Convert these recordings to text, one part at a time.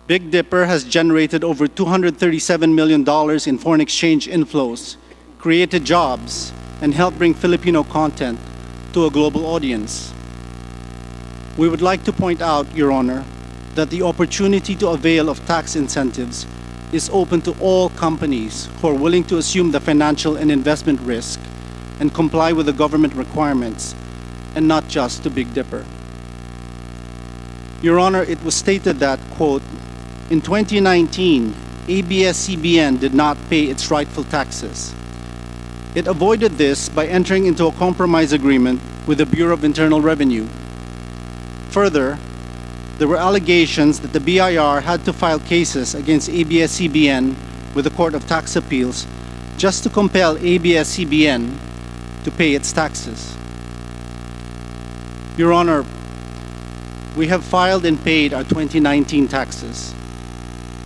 Big Dipper has generated over $237 million in foreign exchange inflows, created jobs, and helped bring Filipino content to a global audience. We would like to point out, Your Honor, that the opportunity to avail of tax incentives is open to all companies who are willing to assume the financial and investment risk and comply with the government requirements, and not just to Big Dipper. Your Honor, it was stated that, quote, in 2019, ABS-CBN did not pay its rightful taxes. It avoided this by entering into a compromise agreement with the Bureau of Internal Revenue. Further, there were allegations that the BIR had to file cases against ABS-CBN with the Court of Tax Appeals just to compel ABS-CBN to pay its taxes. Your Honor, we have filed and paid our 2019 taxes.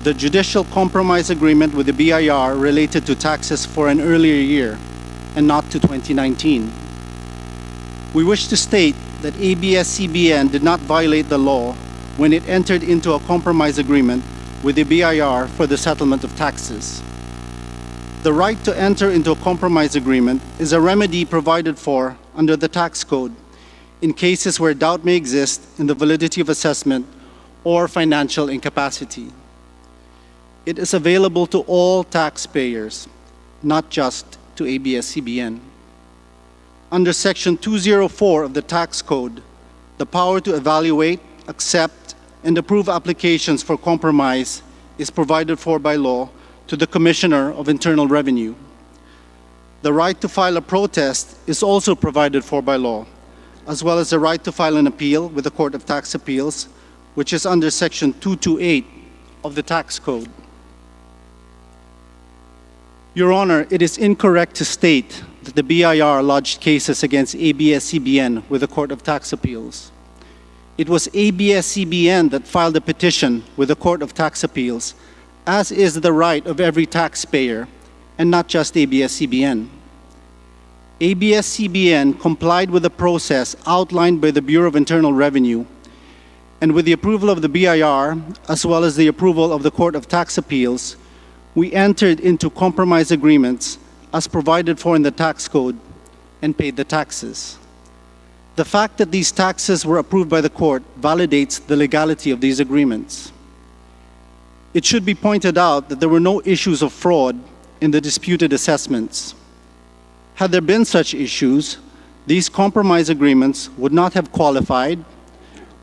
The judicial compromise agreement with the BIR related to taxes for an earlier year and not to 2019. We wish to state that ABS-CBN did not violate the law when it entered into a compromise agreement with the BIR for the settlement of taxes. The right to enter into a compromise agreement is a remedy provided for under the tax code in cases where doubt may exist in the validity of assessment or financial incapacity. It is available to all taxpayers, not just to ABS-CBN. Under Section 204 of the Tax Code, the power to evaluate, accept, and approve applications for compromise is provided for by law to the Commissioner of Internal Revenue. The right to file a protest is also provided for by law, as well as the right to file an appeal with the Court of Tax Appeals, which is under Section 228 of the Tax Code. Your Honor, it is incorrect to state that the BIR lodged cases against ABS-CBN with the Court of Tax Appeals. It was ABS-CBN that filed a petition with the Court of Tax Appeals, as is the right of every taxpayer, and not just ABS-CBN. ABS-CBN complied with the process outlined by the Bureau of Internal Revenue, and with the approval of the BIR, as well as the approval of the Court of Tax Appeals, we entered into compromise agreements as provided for in the tax code and paid the taxes. The fact that these taxes were approved by the court validates the legality of these agreements. It should be pointed out that there were no issues of fraud in the disputed assessments. Had there been such issues, these compromise agreements would not have qualified,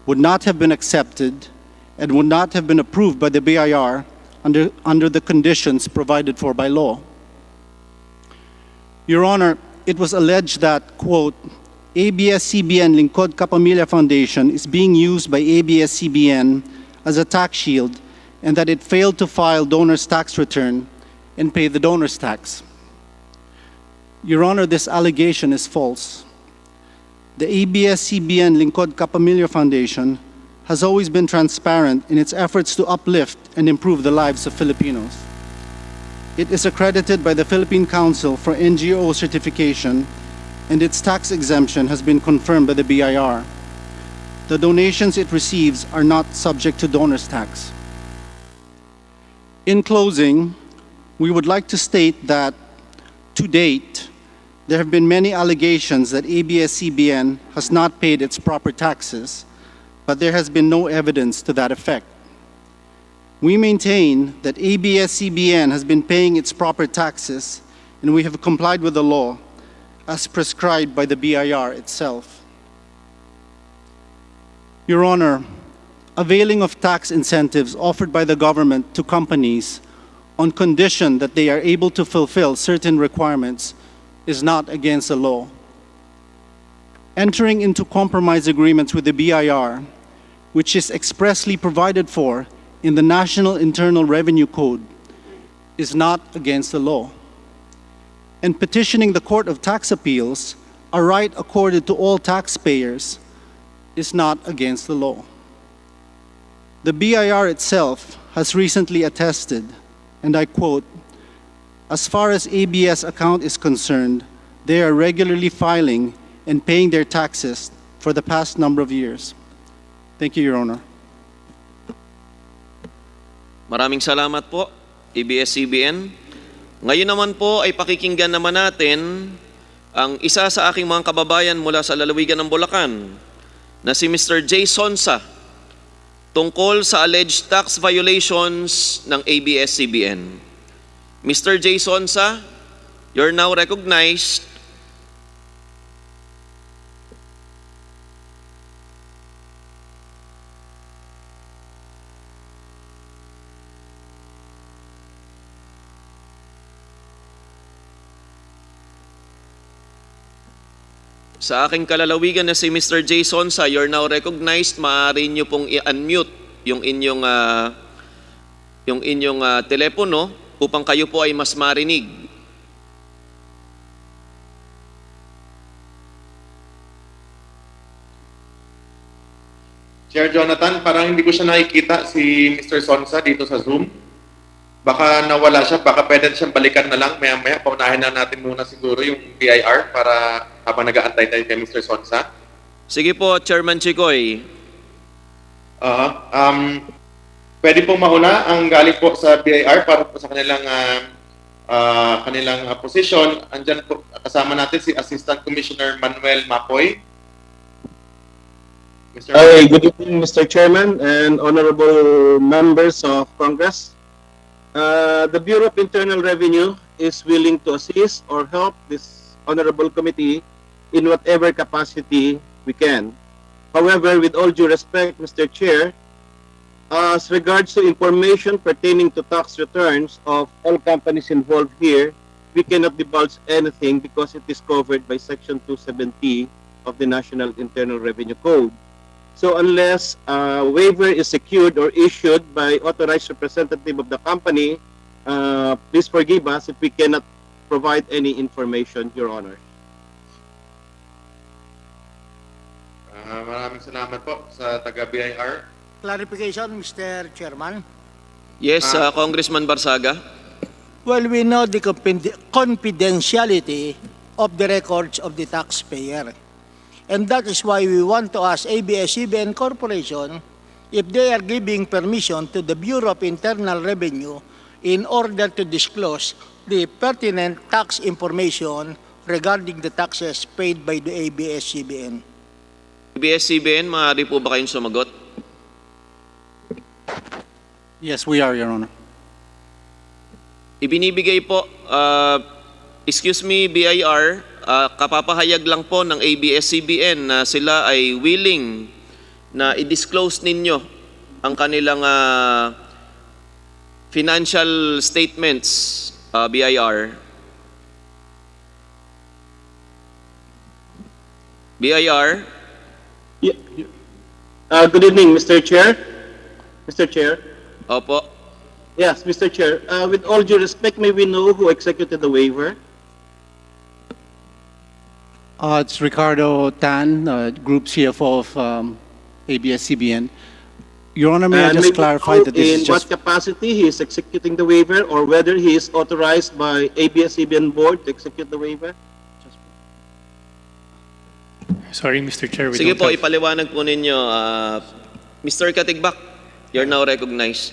would not have been accepted, and would not have been approved by the BIR under the conditions provided for by law. Your Honor, it was alleged that, quote, ABS-CBN Lingkod Capamilla Foundation is being used by ABS-CBN as a tax shield and that it failed to file donor's tax return and pay the donor's tax. Your Honor, this allegation is false. The ABS-CBN Lingkod Capamilla Foundation has always been transparent in its efforts to uplift and improve the lives of Filipinos. It is accredited by the Philippine Council for NGO Certification, and its tax exemption has been confirmed by the BIR. The donations it receives are not subject to donor's tax. In closing, we would like to state that, to date, there have been many allegations that ABS-CBN has not paid its proper taxes, but there has been no evidence to that effect. We maintain that ABS-CBN has been paying its proper taxes, and we have complied with the law as prescribed by the BIR itself. Your Honor, availing of tax incentives offered by the government to companies on condition that they are able to fulfill certain requirements is not against the law. Entering into compromise agreements with the BIR, which is expressly provided for in the National Internal Revenue Code, is not against the law. And petitioning the Court of Tax Appeals, a right accorded to all taxpayers, is not against the law. The BIR itself has recently attested, and I quote, "As far as ABS account is concerned, they are regularly filing and paying their taxes for the past number of years." Thank you, Your Honor. Maraming salamat po, ABS-CBN. Ngayon naman po ay pakikinggan naman natin ang isa sa aking mga kababayan mula sa lalawigan ng Bulacan na si Mr. J. Sonsa tungkol sa alleged tax violations ng ABS-CBN. Mr. J. Sonsa, you're now recognized. Sa aking kalalawigan na si Mr. J. Sonsa, you're now recognized. Maaari nyo pong i-unmute yung inyong telepono upang kayo po ay mas marinig. Chair Jonathan, parang hindi ko siya nakikita si Mr. Sonsa dito sa Zoom. Baka nawala siya, baka pwede siyang balikan na lang. Maya-maya, paunahin na natin muna siguro yung BIR para habang nag-aantay tayo kay Mr. Sonsa. Sige po, Chairman Chikoy. Pwede po mauna ang galing po sa BIR para po sa kanilang position. Andyan po kasama natin si Assistant Commissioner Manuel Mapoy. Hi, good evening, Mr. Chairman and honorable members of Congress. The Bureau of Internal Revenue is willing to assist or help this honorable committee in whatever capacity we can. However, with all due respect, Mr. Chair, as regards to information pertaining to tax returns of all companies involved here, we cannot divulge anything because it is covered by Section 270 of the National Internal Revenue Code. So unless a waiver is secured or issued by authorized representative of the company, please forgive us if we cannot provide any information, Your Honor. Maraming salamat po sa taga-BIR. Clarification, Mr. Chairman. Yes, Congressman Barsaga. Well, we know the confidentiality of the records of the taxpayer. And that is why we want to ask ABS-CBN Corporation if they are giving permission to the Bureau of Internal Revenue in order to disclose the pertinent tax information regarding the taxes paid by the ABS-CBN. ABS-CBN, maaari po ba kayong sumagot? Yes, we are, Your Honor. Ibinibigay po, excuse me, BIR, kapapahayag lang po ng ABS-CBN na sila ay willing na i-disclose ninyo ang kanilang financial statements, BIR. BIR? Good evening, Mr. Chair. Mr. Chair. Opo. Yes, Mr. Chair. With all due respect, may we know who executed the waiver? It's Ricardo Tan, Group CFO of ABS-CBN. Your Honor, may I And just may we clarify know that this is in just... what capacity he is executing the waiver or whether he is authorized by ABS-CBN board to execute the waiver? Sorry, Mr. Chair. Sige po, ipaliwanag po ninyo. Mr. Katigbak, you're now recognized.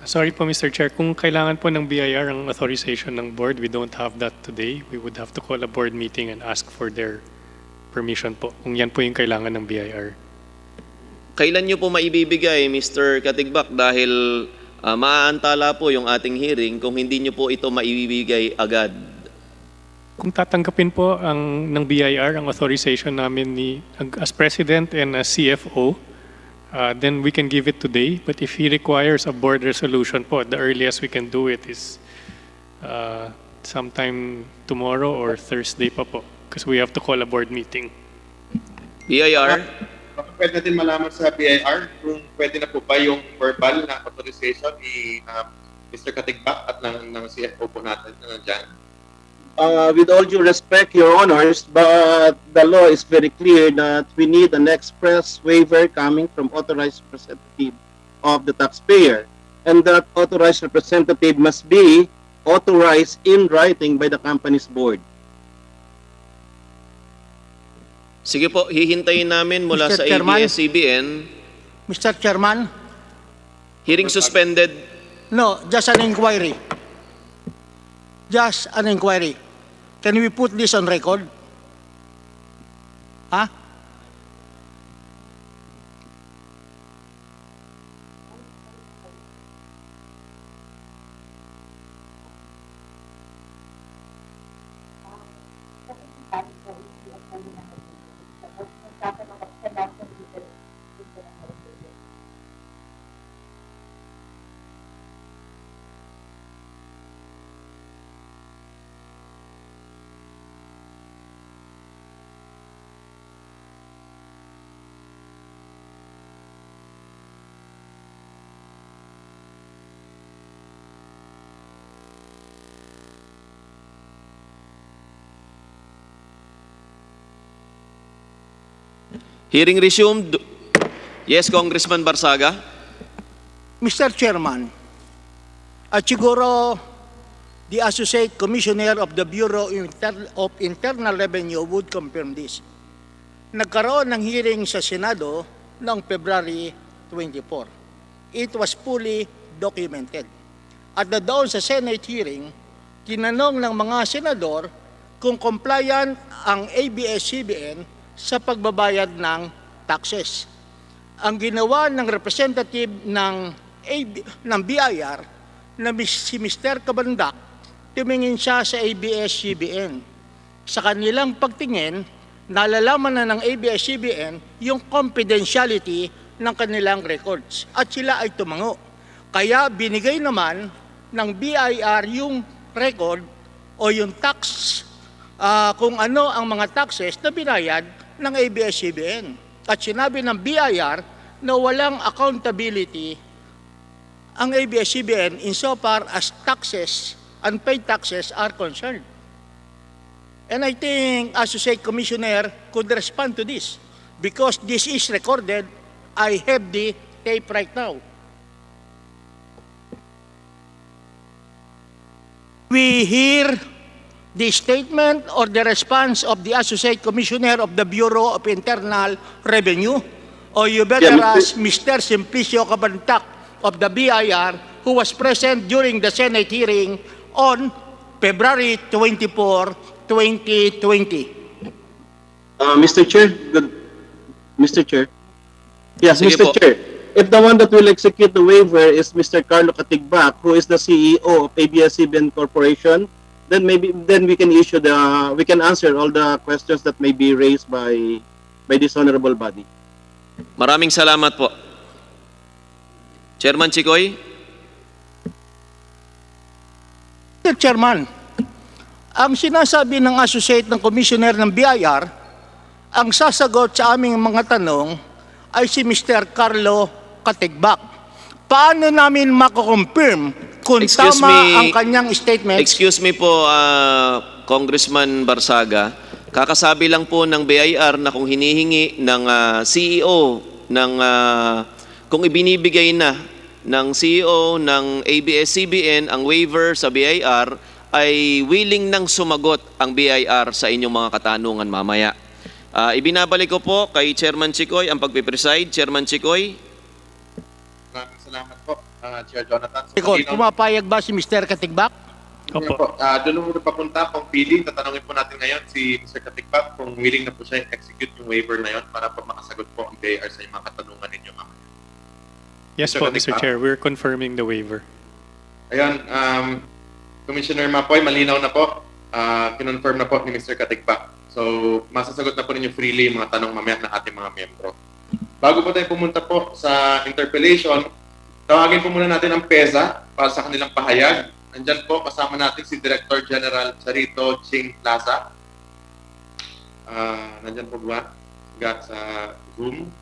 Sorry po, Mr. Chair. Kung kailangan po ng BIR ang authorization ng board, we don't have that today. We would have to call a board meeting and ask for their permission po. Kung yan po yung kailangan ng BIR. Kailan nyo po maibibigay, Mr. Katigbak, dahil maaantala po yung ating hearing kung hindi nyo po ito maibibigay agad? Kung tatanggapin po ng BIR ang authorization namin as President and as CFO, then we can give it today. But if he requires a board resolution po, the earliest we can do it is sometime tomorrow or Thursday pa po. Because we have to call a board meeting. BIR? Pwede natin malaman sa BIR kung pwede na po ba yung verbal na authorization ni Mr. Katigbak at ng CFO po natin na nandyan. With all due respect, Your Honors, but the law is very clear that we need an express waiver coming from authorized representative of the taxpayer. And that authorized representative must be authorized in writing by the company's board. Sige po, hihintayin namin mula Mr. sa Chairman? ABS-CBN. Mr. Chairman, Hearing suspended. No, just an inquiry. Just an inquiry. Can we put this on record? Huh? Hearing resumed. Yes, Congressman Barsaga. Mr. Chairman, at siguro the Associate Commissioner of the Bureau of Internal Revenue would confirm this. Nagkaroon ng hearing sa Senado noong February 24. It was fully documented. At doon sa Senate hearing, tinanong ng mga senador kung compliant ang ABS-CBN sa pagbabayad ng taxes. Ang ginawa ng representative ng BIR na si Mr. Cabandac, tumingin siya sa ABS-CBN. Sa kanilang pagtingin, nalalaman na ng ABS-CBN yung confidentiality ng kanilang records at sila ay tumango. Kaya binigay naman ng BIR yung record o yung tax, kung ano ang mga taxes na binayad ng ABS-CBN. At sinabi ng BIR na walang accountability ang ABS-CBN insofar as taxes, unpaid taxes are concerned. And I think Associate Commissioner could respond to this because this is recorded. I have the tape right now. We hear the statement or the response of the Associate Commissioner of the Bureau of Internal Revenue, or you better ask Mr. Simplicio Cabandac of the BIR, who was present during the Senate hearing on February 24, 2020. Mr. Chair, Mr. Chair. Yes, Sige Mr. po. Chair. If the one that will execute the waiver is Mr. Carlo Katigbak, who is the CEO of ABS-CBN Corporation, then we can we can answer all the questions that may be raised by this honorable body. Maraming salamat po. Chairman Chikoy. Mr. Chairman, ang sinasabi ng associate ng commissioner ng BIR, ang sasagot sa aming mga tanong ay si Mr. Carlo Katigbak. Paano namin mako-confirm kung tama ang kanyang statement? Excuse me po, Congressman Barsaga. Kakasabi lang po ng BIR na kung hinihingi ng CEO kung ibinibigay na ng CEO ng ABS-CBN ang waiver sa BIR, ay willing nang sumagot ang BIR sa inyong mga katanungan mamaya. Ibinabalik ko po kay Chairman Chikoy ang pagpipreside. Chairman Chikoy. Maraming salamat po, Chair Jonathan. Pumapayag ba si Mr. Katigbak? Opo. Doon muna papunta kung feeling, tatanungin po natin ngayon si Mr. Katigbak kung willing na po siya execute yung waiver na yun para po makasagot po ang BIR sa mga katanungan ninyo mamaya. Yes po, Mr. Chair. We're confirming the waiver. Ayan, Commissioner Mapoy, malinaw na po. Kinonfirm na po ni Mr. Katigbak. So, masasagot na po ninyo freely yung mga tanong mamaya ng ating mga miyembro. Bago po tayo pumunta po sa interpellation, tawagin po muna natin ang PESA para sa kanilang pahayag. Nandyan po, kasama natin si Director General Charito Ching Plaza. Nandyan po ba? Sa Zoom.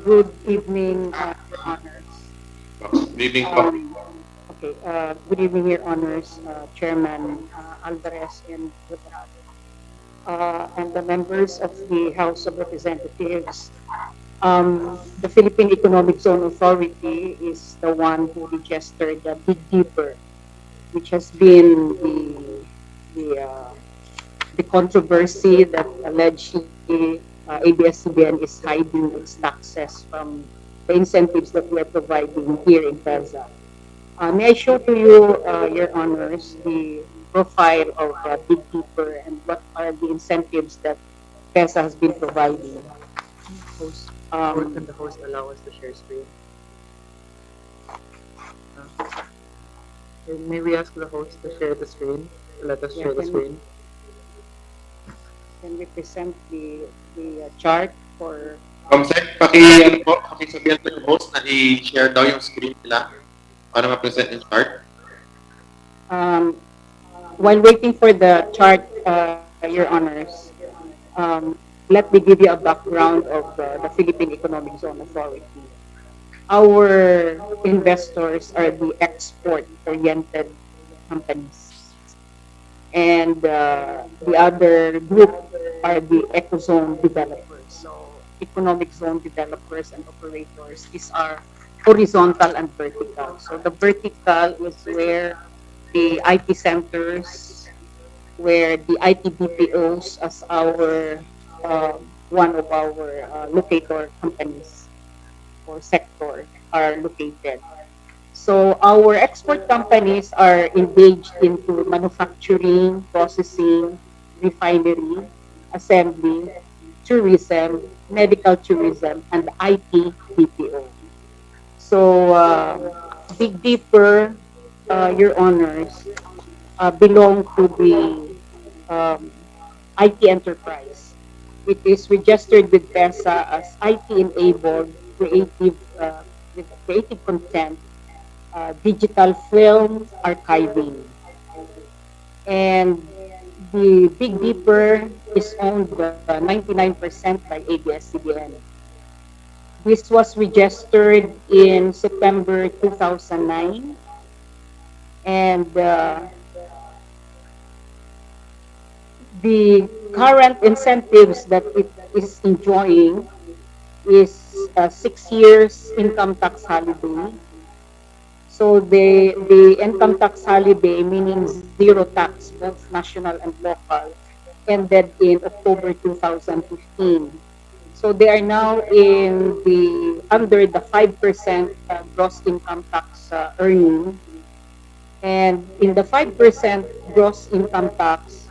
Good evening, Your Honors. Good evening po. Good evening, Your Honors, Chairman Alvarez and Guadrado, and the members of the House of Representatives. The Philippine Economic Zone Authority is the one who registered the Big Dipper, which has been the controversy that allegedly ABS-CBN is hiding its taxes from the incentives that we are providing here in PEZA. May I show to you, Your Honors, the profile of Big Keeper and what are the incentives that PEZA has been providing. Host, or Um, can the host allow us to share screen? May we ask the host to share the screen? Let us yeah, share the screen. can we present the chart for Comsec, ano po, pakisabihan po yung host na i-share daw yung screen nila para ma-present yung chart. um, while waiting for the chart, Your Honors, let me give you a background of the Philippine Economic Zone Authority. Our investors are the export-oriented companies. And the other group are the eco-zone developers. So economic zone developers and operators, these are horizontal and vertical. So the vertical is where the IT centers, where the IT BPOs as our one of our locator companies or sector are located. So our export companies are engaged into manufacturing, processing, refinery, assembly, tourism, medical tourism, and IT BPO. So Big Dipper, Your Honors, belong to the IT enterprise. It is registered with PESA as IT-enabled with creative content, digital film archiving. And the Big Dipper is owned 99% by ABS-CBN. This was registered in September 2009, and the current incentives that it is enjoying is 6 years income tax holiday. So the income tax holiday, meaning zero tax, both national and local, ended in October 2015. So they are now in the under the 5% gross income tax earning. And in the 5% gross income tax,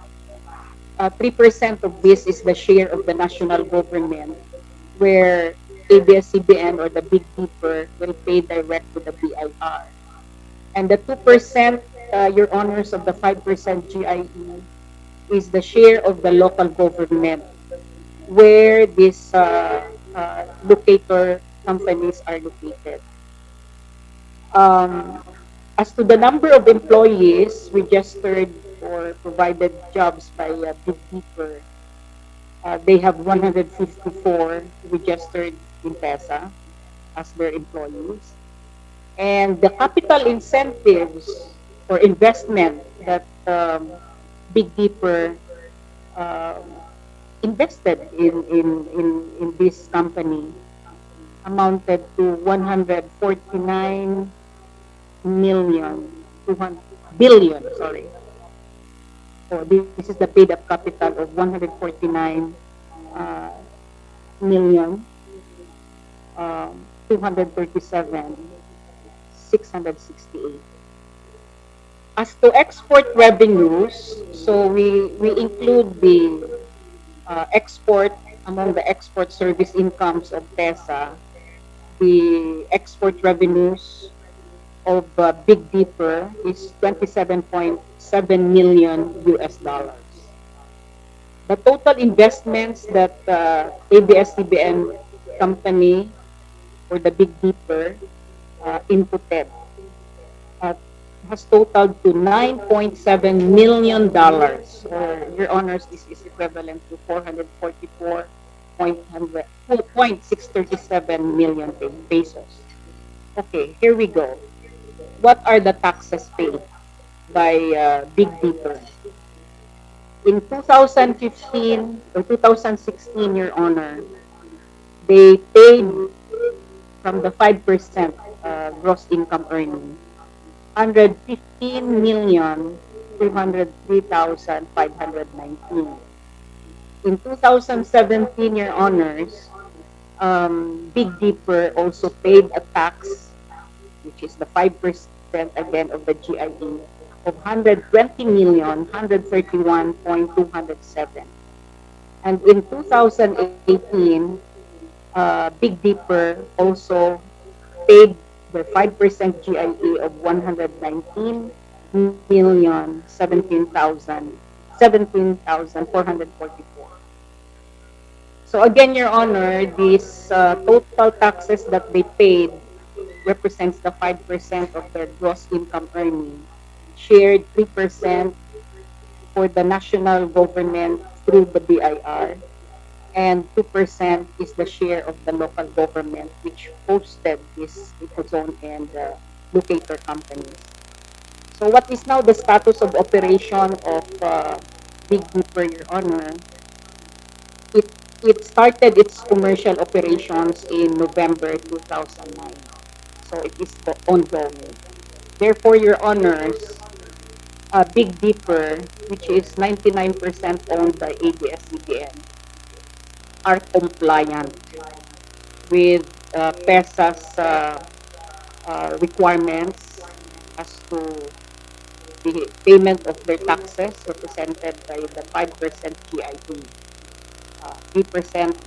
3% of this is the share of the national government, where ABS-CBN or the Big Dipper will pay direct to the BIR. And the 2%, Your Honors, of the 5% GIE is the share of the local government, where these locator companies are located. As to the number of employees registered or provided jobs by Big Dipper, they have 154 registered in PESA as their employees. And the capital incentives for investment that Big Dipper um, invested in this company amounted to 149 million, 200 billion, sorry. So this is the paid up capital of 149 uh, million, 237, 668. As to export revenues, so we include the export among the export service incomes of PESA, the export revenues of Big Dipper is 27.7 million US dollars. The total investments that ABS-CBN company or the Big Dipper inputted uh, has totaled to $9.7 million, or Your Honors, this is equivalent to 444.637 million pesos. Okay, here we go. What are the taxes paid by Big Dipper? In 2015 or 2016, Your Honor, they paid from the 5% gross income earning 115,303,519. In 2017, Your Honors, Big Dipper also paid a tax, which is the 5% again of the GIE, of 120,131,207. And in 2018, Big Dipper also paid the 5% GIE of 119,017,444. So again, Your Honor, these total taxes that they paid represents the 5% of their gross income earning, shared 3% for the national government through the BIR, and 2% is the share of the local government which hosted this ecozone and locator companies. So what is now the status of operation of Big Dipper, Your Honor? It, it started its commercial operations in November 2009. So it is ongoing. Therefore, Your Honors, Big Dipper, which is 99% owned by ABS-CBN, are compliant with PESA's requirements as to the payment of their taxes represented by the 5% GIE. 3%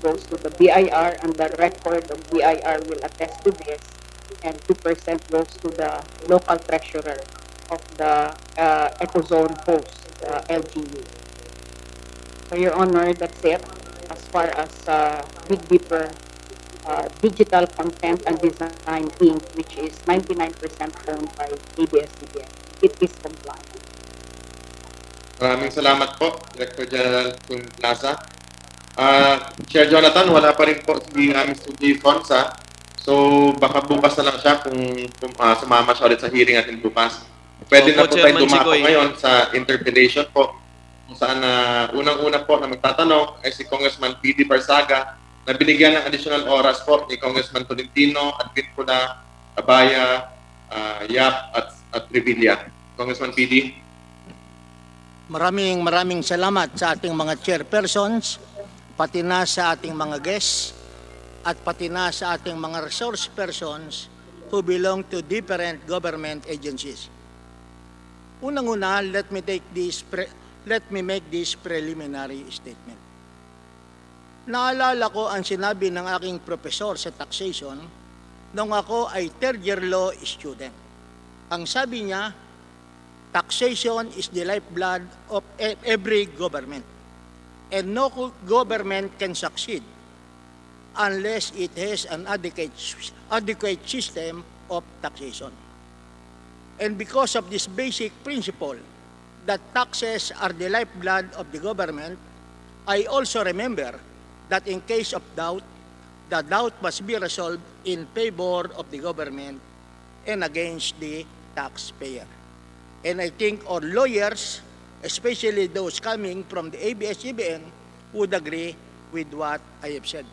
goes to the BIR, and the record of BIR will attest to this, and 2% goes to the local treasurer of the ecozone host, LGU. So, Your Honor, that's it as far as Big Dipper Digital Content and Design Inc., which is 99% owned by ABS-CBN. It is compliant. Maraming salamat po, Director General Kun Plaza. Chair Jonathan, wala pa rin po si Mr. J. Fonsa. So baka bukas na lang siya kung sumama siya ulit sa hearing natin bukas. Pwede Opo, na po tayo Chairman dumako Chicoy. ngayon sa interpellation po. Kung saan unang-una po na magtatanong ay si Congressman P.D. Barsaga na binigyan ng additional oras po ni Congressman Tolentino, Advincula, Abaya, Yap at Revilla. Congressman P.D. Maraming salamat sa ating mga chairpersons, pati na sa ating mga guests, at pati na sa ating mga resource persons who belong to different government agencies. Unang-una, let me make this preliminary statement. Naalala ko ang sinabi ng aking professor sa taxation nung ako ay third-year law student. Ang sabi niya, taxation is the lifeblood of every government, and no government can succeed unless it has an adequate system of taxation. And because of this basic principle that taxes are the lifeblood of the government, I also remember that in case of doubt, the doubt must be resolved in favor of the government and against the taxpayer. And I think all lawyers, especially those coming from the ABS-CBN, would agree with what I have said.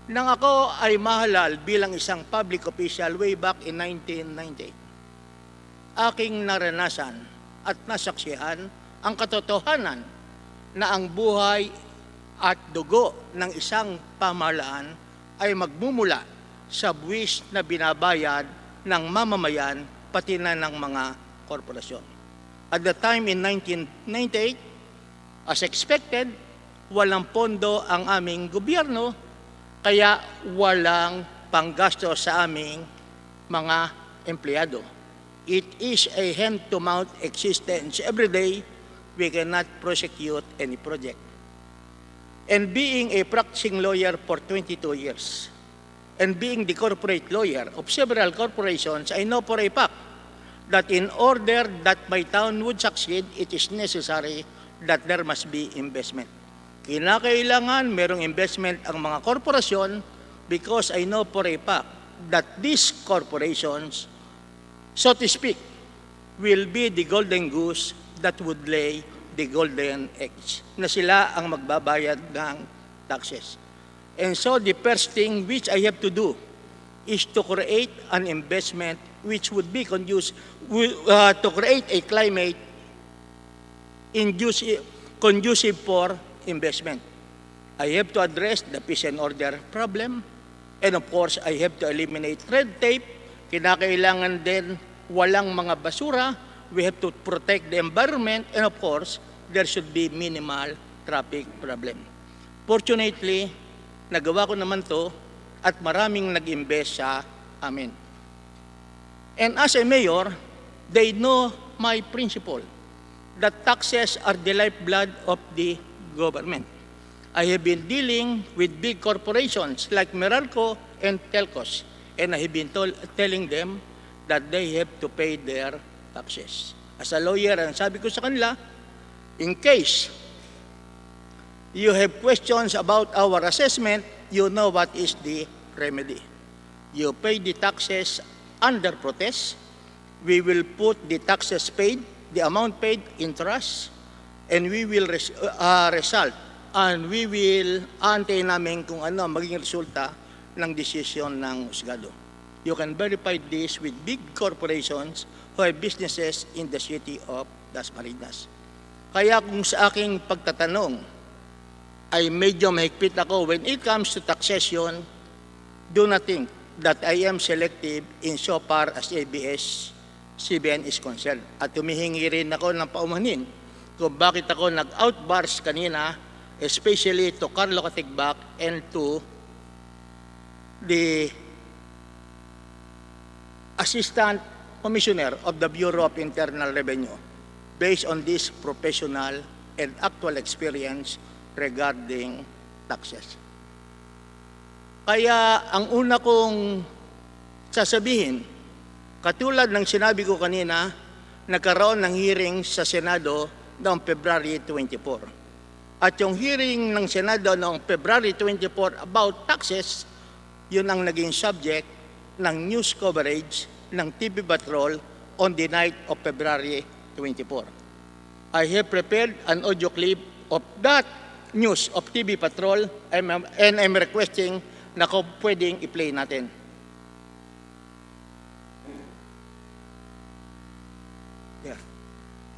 Nang ako ay mahalal bilang isang public official way back in 1998, aking naranasan at nasaksihan ang katotohanan na ang buhay at dugo ng isang pamahalaan ay magmumula sa buwis na binabayad ng mamamayan pati na ng mga korporasyon. At the time in 1998, as expected, walang pondo ang aming gobyerno, kaya walang panggasto sa aming mga empleyado. It is a hand-to-mouth existence. Every day, we cannot prosecute any project. And being a practicing lawyer for 22 years, and being the corporate lawyer of several corporations, I know for a fact that in order that my town would succeed, it is necessary that there must be investment. Kinakailangan merong investment ang mga korporasyon because I know for a fact that these corporations, so to speak, will be the golden goose that would lay the golden eggs, na sila ang magbabayad ng taxes. And so the first thing which I have to do is to create an investment which would be conducive, to create a climate conducive for investment. I have to address the peace and order problem. And of course, I have to eliminate red tape. Kinakailangan din walang mga basura. We have to protect the environment. And of course, there should be minimal traffic problem. Fortunately, nagawa ko naman to at maraming nag-invest sa amin. And as a mayor, they know my principle that taxes are the lifeblood of the government. I have been dealing with big corporations like Meralco and Telcos, and I have been telling them that they have to pay their taxes. As a lawyer, ang sabi ko sa kanila, in case you have questions about our assessment, you know what is the remedy. You pay the taxes under protest. We will put the taxes paid, the amount paid in trust, and we will result, and we will antay namin kung ano maging resulta ng desisyon ng husgado. You can verify this with big corporations who have businesses in the city of Dasmariñas. Kaya kung sa aking pagtatanong ay medyo mahigpit ako when it comes to taxation, do not think that I am selective in so far as Abs-Cbn is concerned. At humihingi rin ako ng paumanhin kung bakit ako nag-outburst kanina, especially to Carlo Katigbak and to the Assistant Commissioner of the Bureau of Internal Revenue based on this professional and actual experience regarding taxes. Kaya ang una kong sasabihin, katulad ng sinabi ko kanina, nagkaroon ng hearing sa Senado noong February 24. At yung hearing ng Senado noong February 24 about taxes, yun ang naging subject ng news coverage ng TV Patrol on the night of February 24. I have prepared an audio clip of that news of TV Patrol and I'm requesting na kung pwedeng i-play natin.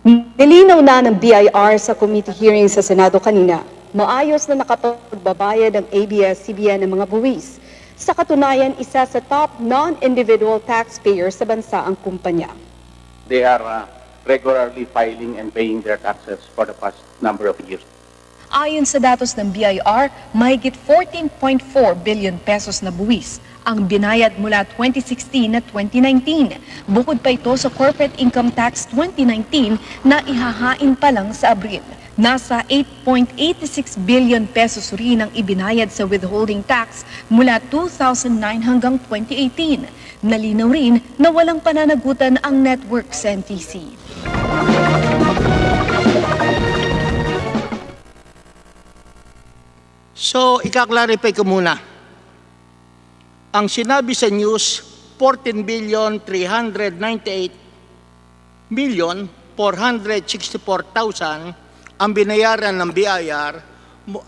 Nilinaw na ng BIR sa committee hearing sa Senado kanina, maayos na nakapagbabayad ang ABS-CBN ng mga buwis. Sa katunayan, isa sa top non-individual taxpayers sa bansa ang kumpanya. They are regularly filing and paying their taxes for the past number of years. Ayon sa datos ng BIR, mahigit 14.4 billion pesos na buwis ang binayad mula 2016 at 2019. Bukod pa ito sa corporate income tax 2019 na ihahain pa lang sa Abril. Nasa 8.86 billion pesos rin ang ibinayad sa withholding tax mula 2009 hanggang 2018. Nalinaw rin na walang pananagutan ang network sa NTC. So, ika-clarify ko muna. Ang sinabi sa news, 14,398,464,000 ang binayaran ng BIR,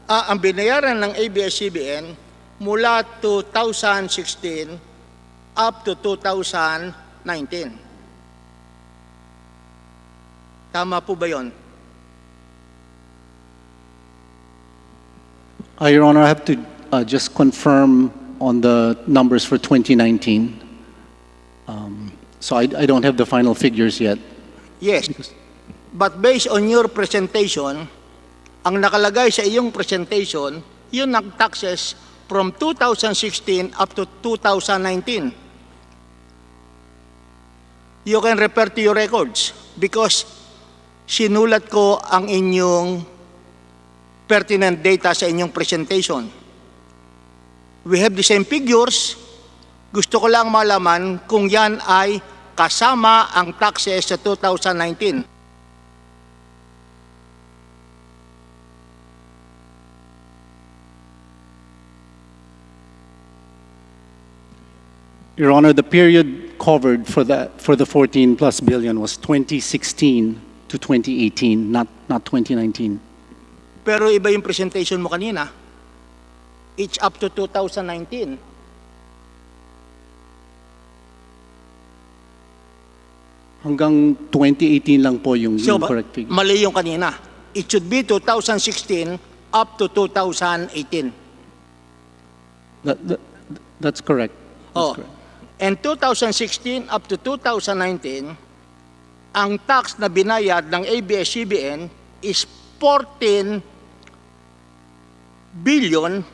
ang binayaran ng ABS-CBN mula 2016 up to 2019. Tama po ba yun? Your Honor, I have to just confirm on the numbers for 2019. So I don't have the final figures yet. Yes. But based on your presentation, ang nakalagay sa iyong presentation, yun ang taxes from 2016 up to 2019. You can refer to your records because sinulat ko ang inyong pertinent data sa inyong presentation. We have the same figures. Gusto ko lang malaman kung yan ay kasama ang taxes sa 2019. Your Honor, the period covered for the 14 plus billion was 2016 to 2018, not 2019. Pero iba yung presentation mo kanina. It's up to 2019. Hanggang 2018 lang po yung So, correct figure. mali yung kanina. It should be 2016 up to 2018. That's correct. That's Oh. correct. And 2016 up to 2019, ang tax na binayad ng ABS-CBN is 14 billion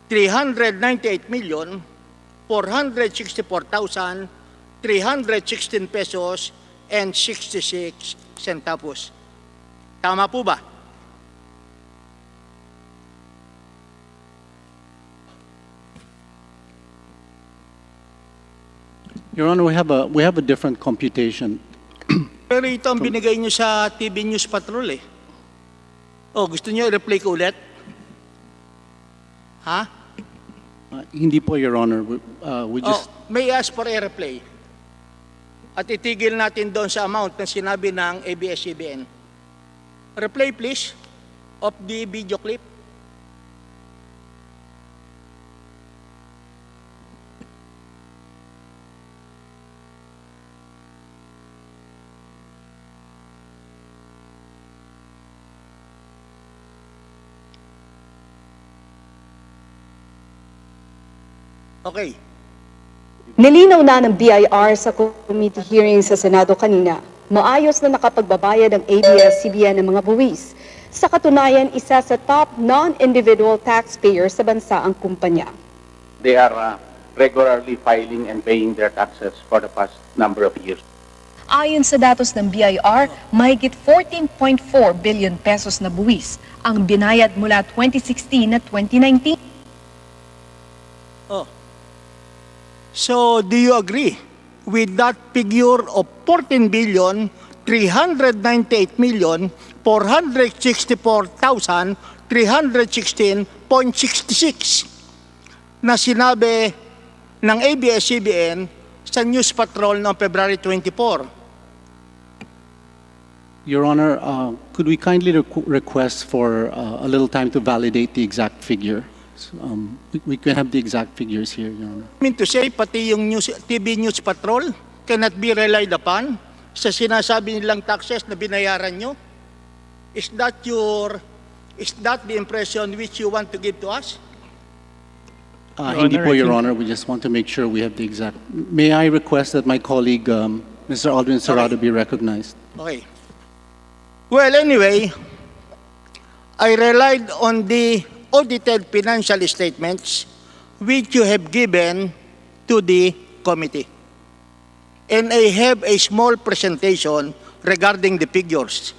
398 million 464,316 pesos and 66 centavos. Tama po ba? Your Honor, we have a different computation. Pero ito ang binigay nyo sa TV News Patrol eh. Oh, gusto nyo i-replay ko ulit? Ha? Hindi po, Your Honor. We just May ask for a replay. At itigil natin doon sa amount na sinabi ng ABS-CBN. Replay please of the video clip. Okay. Nilinaw na ng BIR sa committee hearing sa Senado kanina, maayos na nakapagbabayad ang ABS-CBN ng mga buwis. Sa katunayan, isa sa top non-individual taxpayer sa bansa ang kumpanya. They are regularly filing and paying their taxes for the past number of years. Ayon sa datos ng BIR, mahigit 14.4 billion pesos na buwis ang binayad mula 2016 at 2019. Oh. So, do you agree with that figure of 14 billion 398 million 464,316.66 na sinabi ng ABS-CBN sa News Patrol noong February 24? Your Honor, could we kindly request for a little time to validate the exact figure? So, we can have the exact figures here, Your Honor. I mean to say, pati yung TV News Patrol cannot be relied upon sa sinasabi nilang taxes na binayaran nyo? Is that the impression which you want to give to us? Hindi Honor, po, I Your think- Honor. We just want to make sure we have the exact. May I request that my colleague, Mr. Aldrin Serrado, be recognized? Okay. Well, anyway, I relied on the audited financial statements which you have given to the committee. And I have a small presentation regarding the figures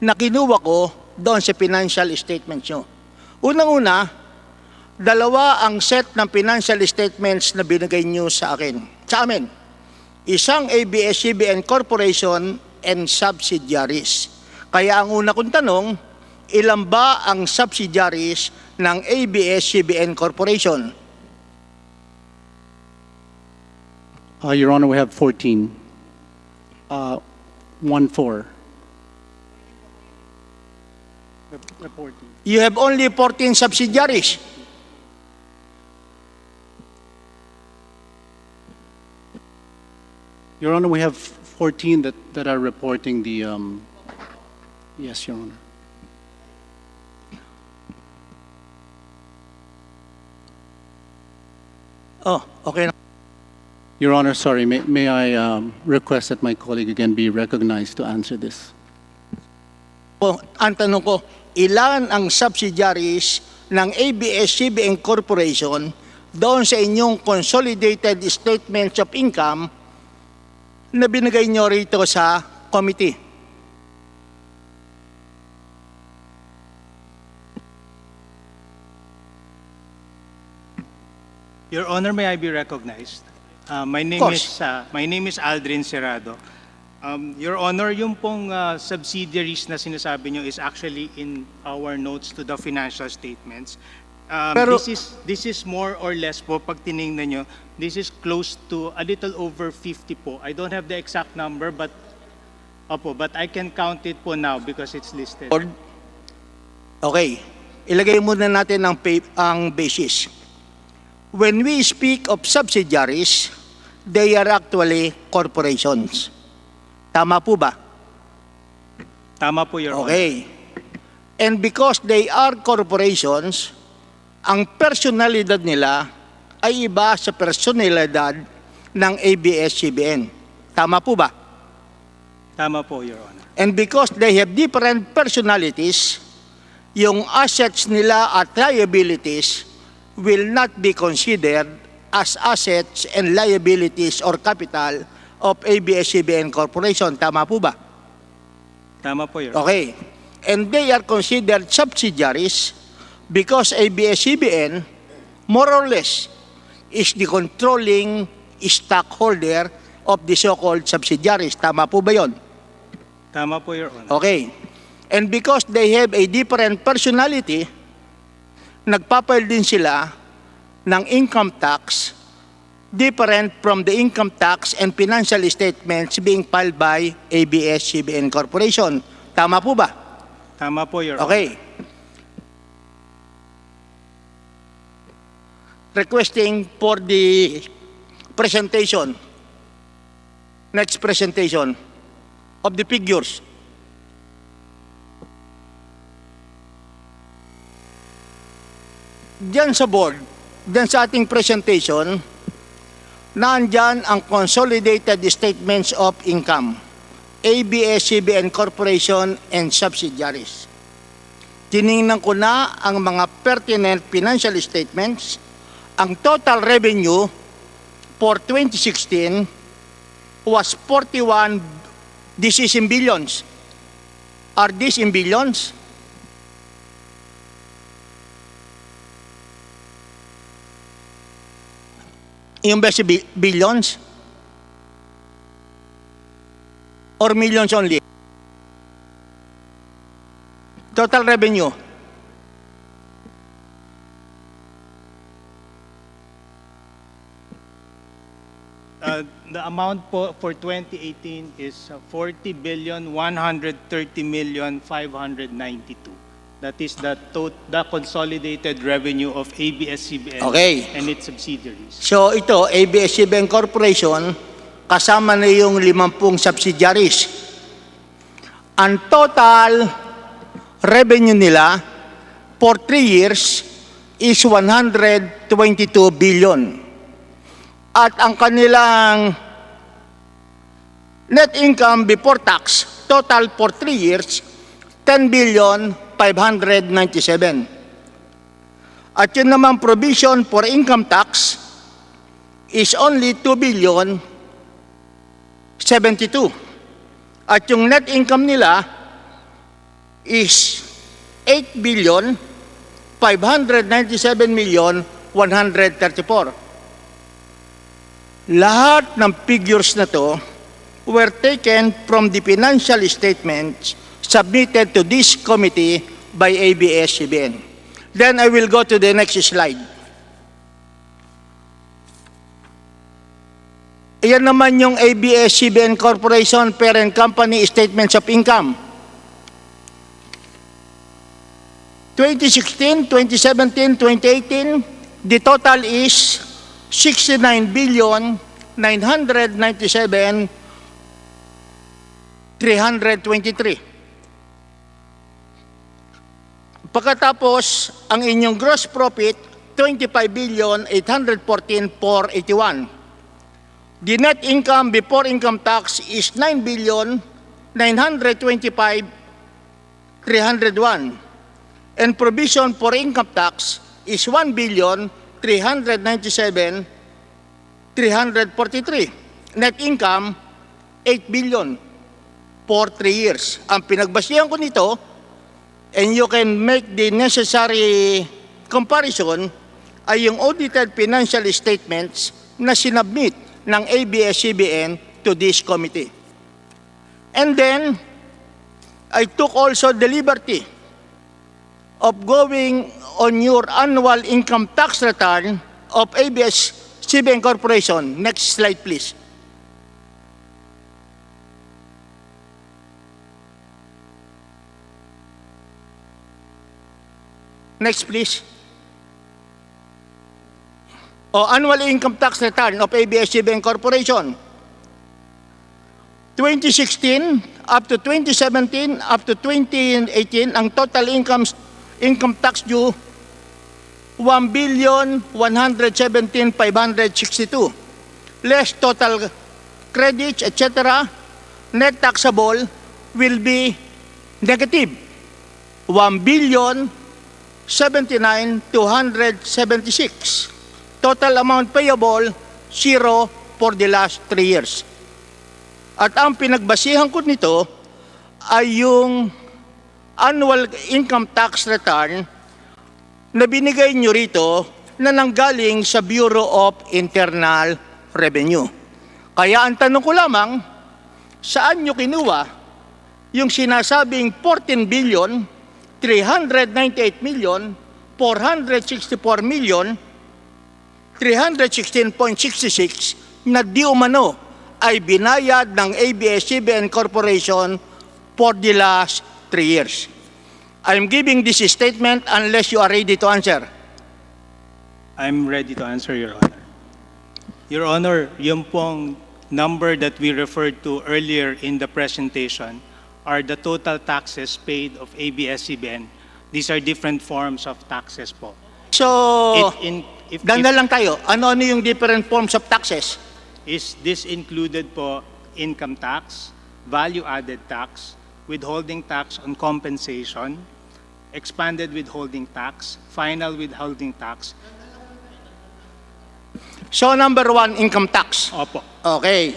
na kinuha ko doon sa financial statements nyo. Unang-una, dalawa ang set ng financial statements na binigay nyo sa amin. Isang ABS-CBN Corporation and subsidiaries. Kaya ang una kong tanong, ilan ba ang subsidiaries ng ABS-CBN Corporation? Your Honor, we have 14. 1-4. Reporting. You have only 14 subsidiaries. Your Honor, we have 14 that are reporting the. Yes, Your Honor. Oh, okay na. Your Honor, sorry, may I request that my colleague again be recognized to answer this? Oh, ang tanong ko, ilan ang subsidiaries ng ABS-CBN Corporation doon sa inyong consolidated statements of income na binigay nyo rito sa committee? Your Honor, may I be recognized? My name course. is Aldrin Serrado. Your Honor, yung pong subsidiaries na sinasabi nyo is actually in our notes to the financial statements. Pero- this is more or less po, pag tinignan nyo, this is close to a little over 50 po. I don't have the exact number, but I can count it po now because it's listed. Okay, ilagay muna natin ang basis. When we speak of subsidiaries, they are actually corporations. Tama po ba? Tama po, Your Honor. Okay. And because they are corporations, ang personalidad nila ay iba sa personalidad ng ABS-CBN. Tama po ba? Tama po, Your Honor. And because they have different personalities, yung assets nila at liabilities will not be considered as assets and liabilities or capital of ABS-CBN Corporation. Tama po ba? Tama po, Your Honor. Okay. And they are considered subsidiaries because ABS-CBN, more or less, is the controlling stockholder of the so-called subsidiaries. Tama po ba yun? Tama po, Your Honor. Okay. And because they have a different personality, nagpapile din sila ng income tax different from the income tax and financial statements being filed by ABS-CBN Corporation. Tama po ba? Tama po, Your Honor. Okay. Requesting for the presentation, next presentation of the figures. Diyan sa board, diyan sa ating presentation, nandyan ang consolidated statements of income, ABS-CBN Corporation and subsidiaries. Tiningnan ko na ang mga pertinent financial statements. Ang total revenue for 2016 was 41, this is in billions. Are these in billions? Yung ba si billions? Or millions only? Total revenue. The amount po for 2018 is 40,130,592. That is the consolidated revenue of ABS-CBN Okay. and its subsidiaries. So ito, ABS-CBN Corporation, kasama na yung 50 subsidiaries. Ang total revenue nila for 3 years is 122 billion. At ang kanilang net income before tax, total for 3 years, 10 billion 597. At yun naman provision for income tax is only 2 billion 72. At yung net income nila is 8 billion 597 million 134. Lahat ng figures na to were taken from the financial statements submitted to this committee by ABS-CBN. Then I will go to the next slide. Ayan naman yung ABS-CBN Corporation parent company statements of income. 2016, 2017, 2018, the total is 69 billion 997 323. Pagkatapos, ang inyong gross profit, 25 billion 814 481. The net income before income tax is 9 billion 925 301. And provision for income tax is 1 billion 397 343. Net income 8 billion for 3 years. Ang pinagbasihan ko nito, and you can make the necessary comparison, ay yung audited financial statements na sinubmit ng ABS-CBN to this committee. And then, I took also the liberty of going on your annual income tax return of ABS-CBN Corporation. Next slide, please. Next, please. Annual income tax return of ABS-CBN Corporation. 2016, up to 2017, up to 2018, ang total income tax due 1,117,562. Less total credits, etc., net taxable will be negative 1,079,276. Total amount payable, 0 for the last 3 years. At ang pinagbasihan ko nito ay yung annual income tax return na binigay nyo rito na nanggaling sa Bureau of Internal Revenue. Kaya ang tanong ko lamang, saan nyo kinuha yung sinasabing 14 billion, 398 million, 464 million, 316.66 na di umano ay binayad ng ABS-CBN Corporation for the last 3 years. I'm giving this statement unless you are ready to answer. I'm ready to answer, Your Honor. Your Honor, yung pong number that we referred to earlier in the presentation are the total taxes paid of ABS-CBN. These are different forms of taxes po. So, danda lang tayo. Ano-ano yung different forms of taxes? Is this included po income tax, value-added tax, withholding tax on compensation, expanded withholding tax, final withholding tax? So, number 1, income tax. Opo. Okay.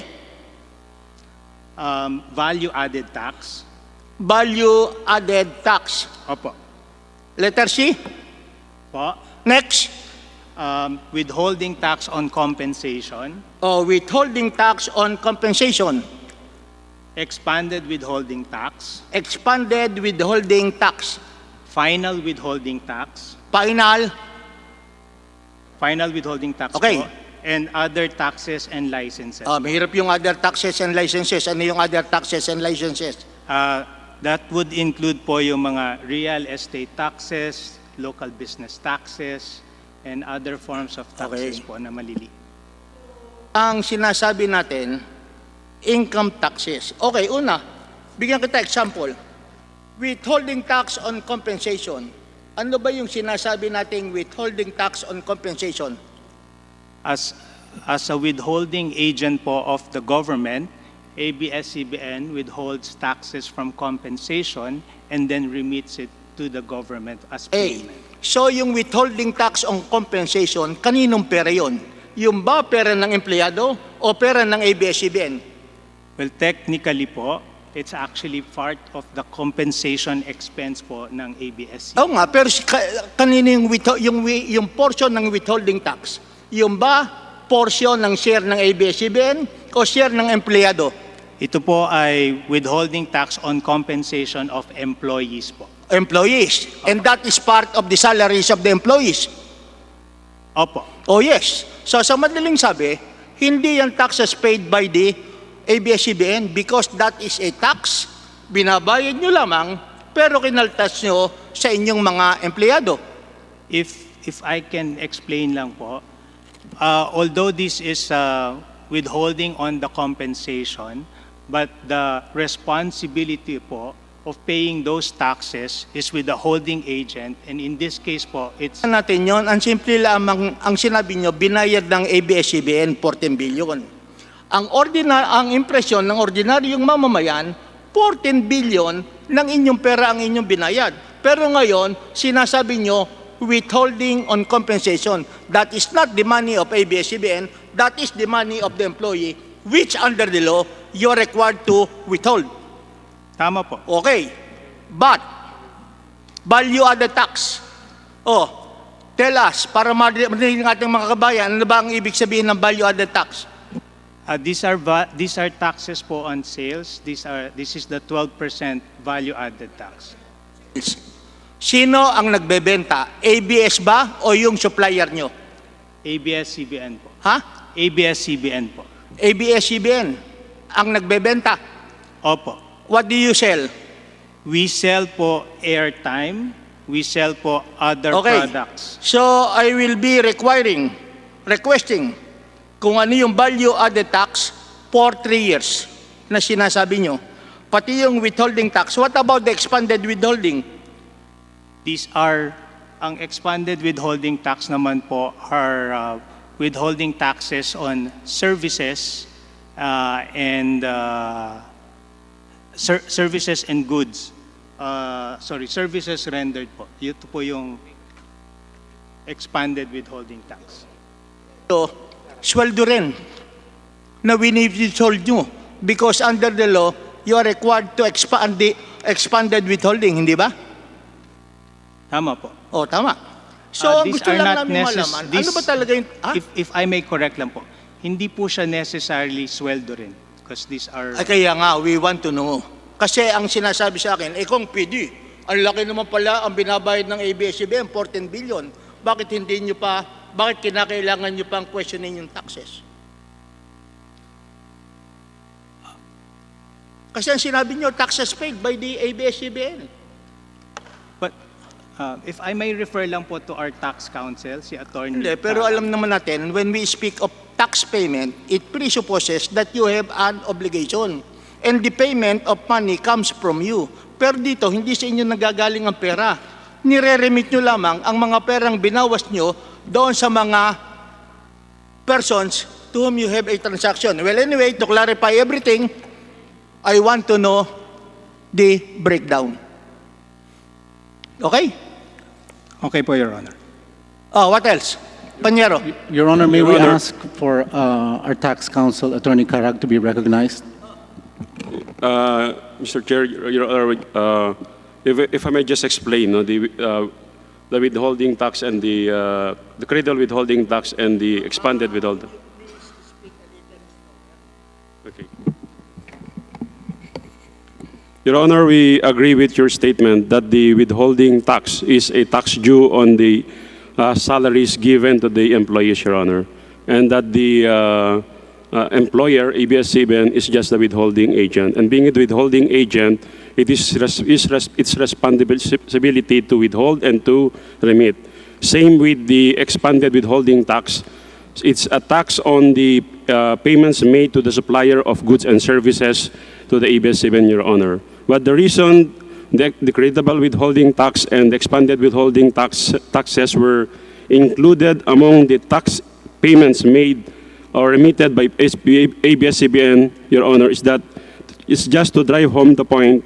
Value-added tax. Value-added tax. Opo. Letter C. Po. Next. Withholding tax on compensation. Withholding tax on compensation. Expanded withholding tax. Expanded withholding tax. Final withholding tax. Final withholding tax Okay. po. And other taxes and licenses. Mahirap yung other taxes and licenses. Ano yung other taxes and licenses? That would include po yung mga real estate taxes, local business taxes, and other forms of taxes po na malili. Ang sinasabi natin, income taxes. Okay, una, bigyan kita example. Withholding tax on compensation. Ano ba yung sinasabi nating withholding tax on compensation? As a withholding agent po of the government, ABS-CBN withholds taxes from compensation and then remits it to the government as payment. So yung withholding tax on compensation, kaninong pera yun? Yung ba pera ng empleyado o pera ng ABS-CBN? Well, technically po, it's actually part of the compensation expense po ng ABS-CBN. Oo nga, pero kanino yung portion ng withholding tax? Yung ba portion ng share ng ABS-CBN o share ng empleyado? Ito po ay withholding tax on compensation of employees po. Employees. And that is part of the salaries of the employees. Opo. Oh yes. So sa madaling sabi, hindi yan taxes paid by the ABS-CBN because that is a tax. Binabayad nyo lamang pero kinaltas nyo sa inyong mga empleyado. If I can explain lang po, although this is withholding on the compensation, but the responsibility po of paying those taxes is with the holding agent, and in this case po, it's... Natin yon, ang simple lamang ang sinabi nyo, binayad ng ABS-CBN 14 billion. Ang impresyon ng ordinaryong mamamayan, 14 billion ng inyong pera ang inyong binayad. Pero ngayon, sinasabi nyo, withholding on compensation. That is not the money of ABS-CBN, that is the money of the employee, which under the law, you're required to withhold. Tama po. Okay. But, value-added tax. Tell us, para marinig ng ating mga kabayan, ano ba ang ibig sabihin ng value-added tax? These are taxes po on sales. This is the 12% value-added tax. Sino ang nagbebenta? ABS ba o yung supplier nyo? ABS-CBN po. Ha? ABS-CBN po. ABS-CBN ang nagbebenta. Opo. What do you sell? We sell po airtime. We sell po other products. So I will be requesting kung ano yung value-added tax for 3 years na sinasabi nyo. pati yung withholding tax. What about the expanded withholding? These are, ang expanded withholding tax naman po are withholding taxes on services and services and goods. Services rendered po. Ito po yung expanded withholding tax. So, sweldo rin na withhold nyo because under the law, you are required to expand the expanded withholding, hindi ba? Tama po. Oh, tama. So, ang These gusto are lang not namin malaman, ano ba talaga yung... If I may correct lang po, hindi po siya necessarily sweldo rin. Because these are... Ay, kaya nga, we want to know. Kasi ang sinasabi sa akin, kung PD, ang laki naman pala ang binabayad ng ABS-CBN, 14 billion. Bakit hindi nyo pa, bakit kinakailangan nyo pang questionin yung taxes? Kasi ang sinabi nyo, taxes paid by the ABS-CBN. But if I may refer lang po to our tax counsel, si Attorney... Hindi, pero alam naman natin, when we speak of tax payment, it presupposes that you have an obligation. And the payment of money comes from you. Pero dito, hindi sa inyo nagagaling ang pera. Nire-remit nyo lamang ang mga perang binawas nyo doon sa mga persons to whom you have a transaction. Well, anyway, to clarify everything, I want to know the breakdown. Okay? Okay po, Your Honor. Oh, what else? Panyero. Your Honor, may Your we Honor. ask for our tax counsel, Attorney Carag, to be recognized? Mr. Chair, Your Honor, if I may just explain, no, the withholding tax and the cradle withholding tax and the expanded withholding. Okay. Your Honor, we agree with your statement that the withholding tax is a tax due on the salaries given to the employees, Your Honor, and that the employer, ABS-CBN, is just the withholding agent. And being a withholding agent, it is its responsibility to withhold and to remit. Same with the expanded withholding tax. It's a tax on the payments made to the supplier of goods and services to the ABS-CBN, Your Honor. But the reason the creditable withholding tax and the expanded withholding taxes were included among the tax payments made or remitted by ABS-CBN, Your Honor, is that it's just to drive home the point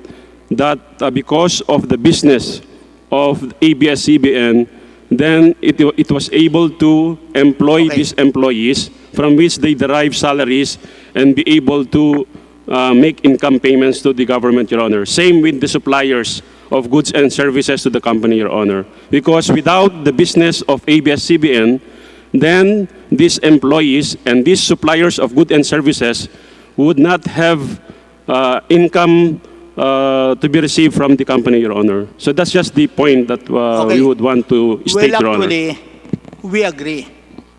that because of the business of ABS-CBN, then it was able to employ these employees from which they derive salaries and be able to make income payments to the government, Your Honor. Same with the suppliers of goods and services to the company, Your Honor. Because without the business of ABS-CBN, then these employees and these suppliers of goods and services would not have income to be received from the company, Your Honor. So that's just the point that we would want to state, Your Honor. Well, actually, we agree.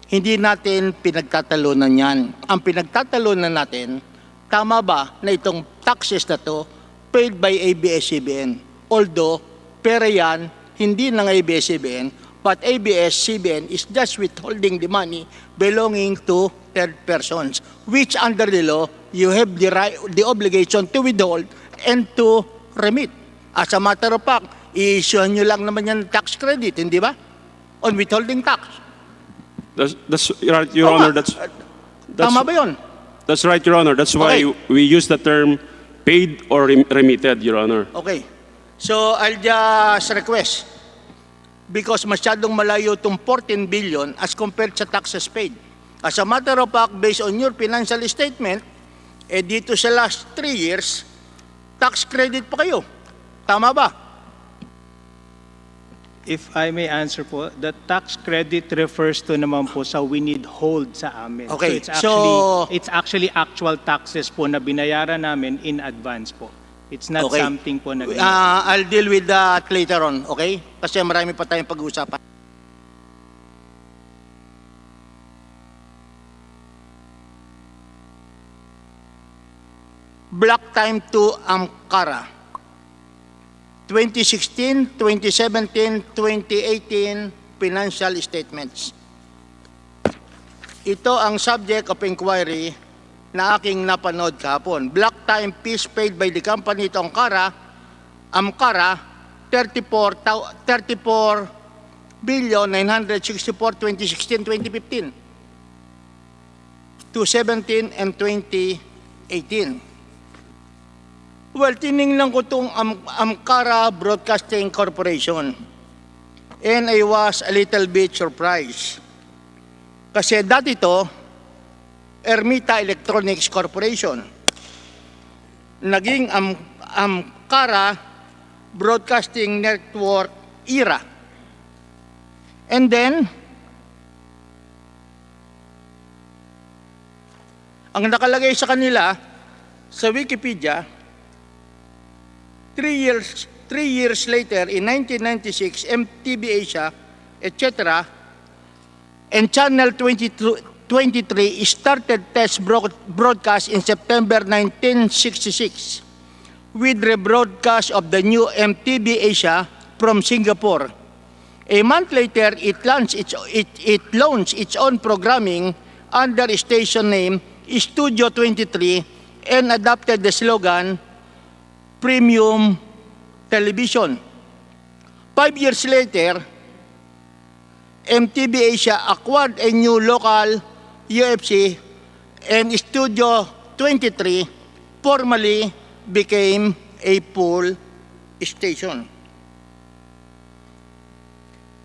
Hindi natin pinagtatalunan yan. Ang pinagtatalunan natin, tama ba na itong taxes na to paid by ABS-CBN? Although, pera yan, hindi ng ABS-CBN, but ABS-CBN is just withholding the money belonging to third persons, which under the law, you have the obligation to withhold and to remit. As a matter of fact, i-issue nyo lang naman yan tax credit, hindi ba? On withholding tax. That's right, Your Honor. That's tama ba yun? That's right, Your Honor. That's why we use the term paid or remitted, Your Honor. Okay. So, I'll just request, because masyadong malayo itong 14 billion as compared sa taxes paid. As a matter of fact, based on your financial statement, dito sa last 3 years, tax credit pa kayo. Tama ba? If I may answer po, the tax credit refers to naman po sa hold sa amin. Okay, So it's actually actual taxes po na binayaran namin in advance po. It's not something po na... I'll deal with that later on, okay? Kasi marami pa tayong pag-uusapan. Block time to Ankara. 2016, 2017, 2018 financial statements. Ito ang subject of inquiry na aking napanood kahapon. Block time fees paid by the company to Amcara, 34 billion 964 2016-2015 to 17 and 2018. Well, tiningnan ko itong Amcara Broadcasting Corporation and I was a little bit surprised. Kasi dati ito, Ermita Electronics Corporation. Naging Amcara Broadcasting Network era. And then, ang nakalagay sa kanila, sa Wikipedia, 3 years later, in 1996, MTV Asia, etc., and Channel 23 started test broadcast in September 1966 with rebroadcast of the new MTV Asia from Singapore. A month later, it launched its own programming under a station name Studio 23 and adopted the slogan Premium Television. 5 years later, MTV Asia acquired a new local UFC and Studio 23 formally became a full station.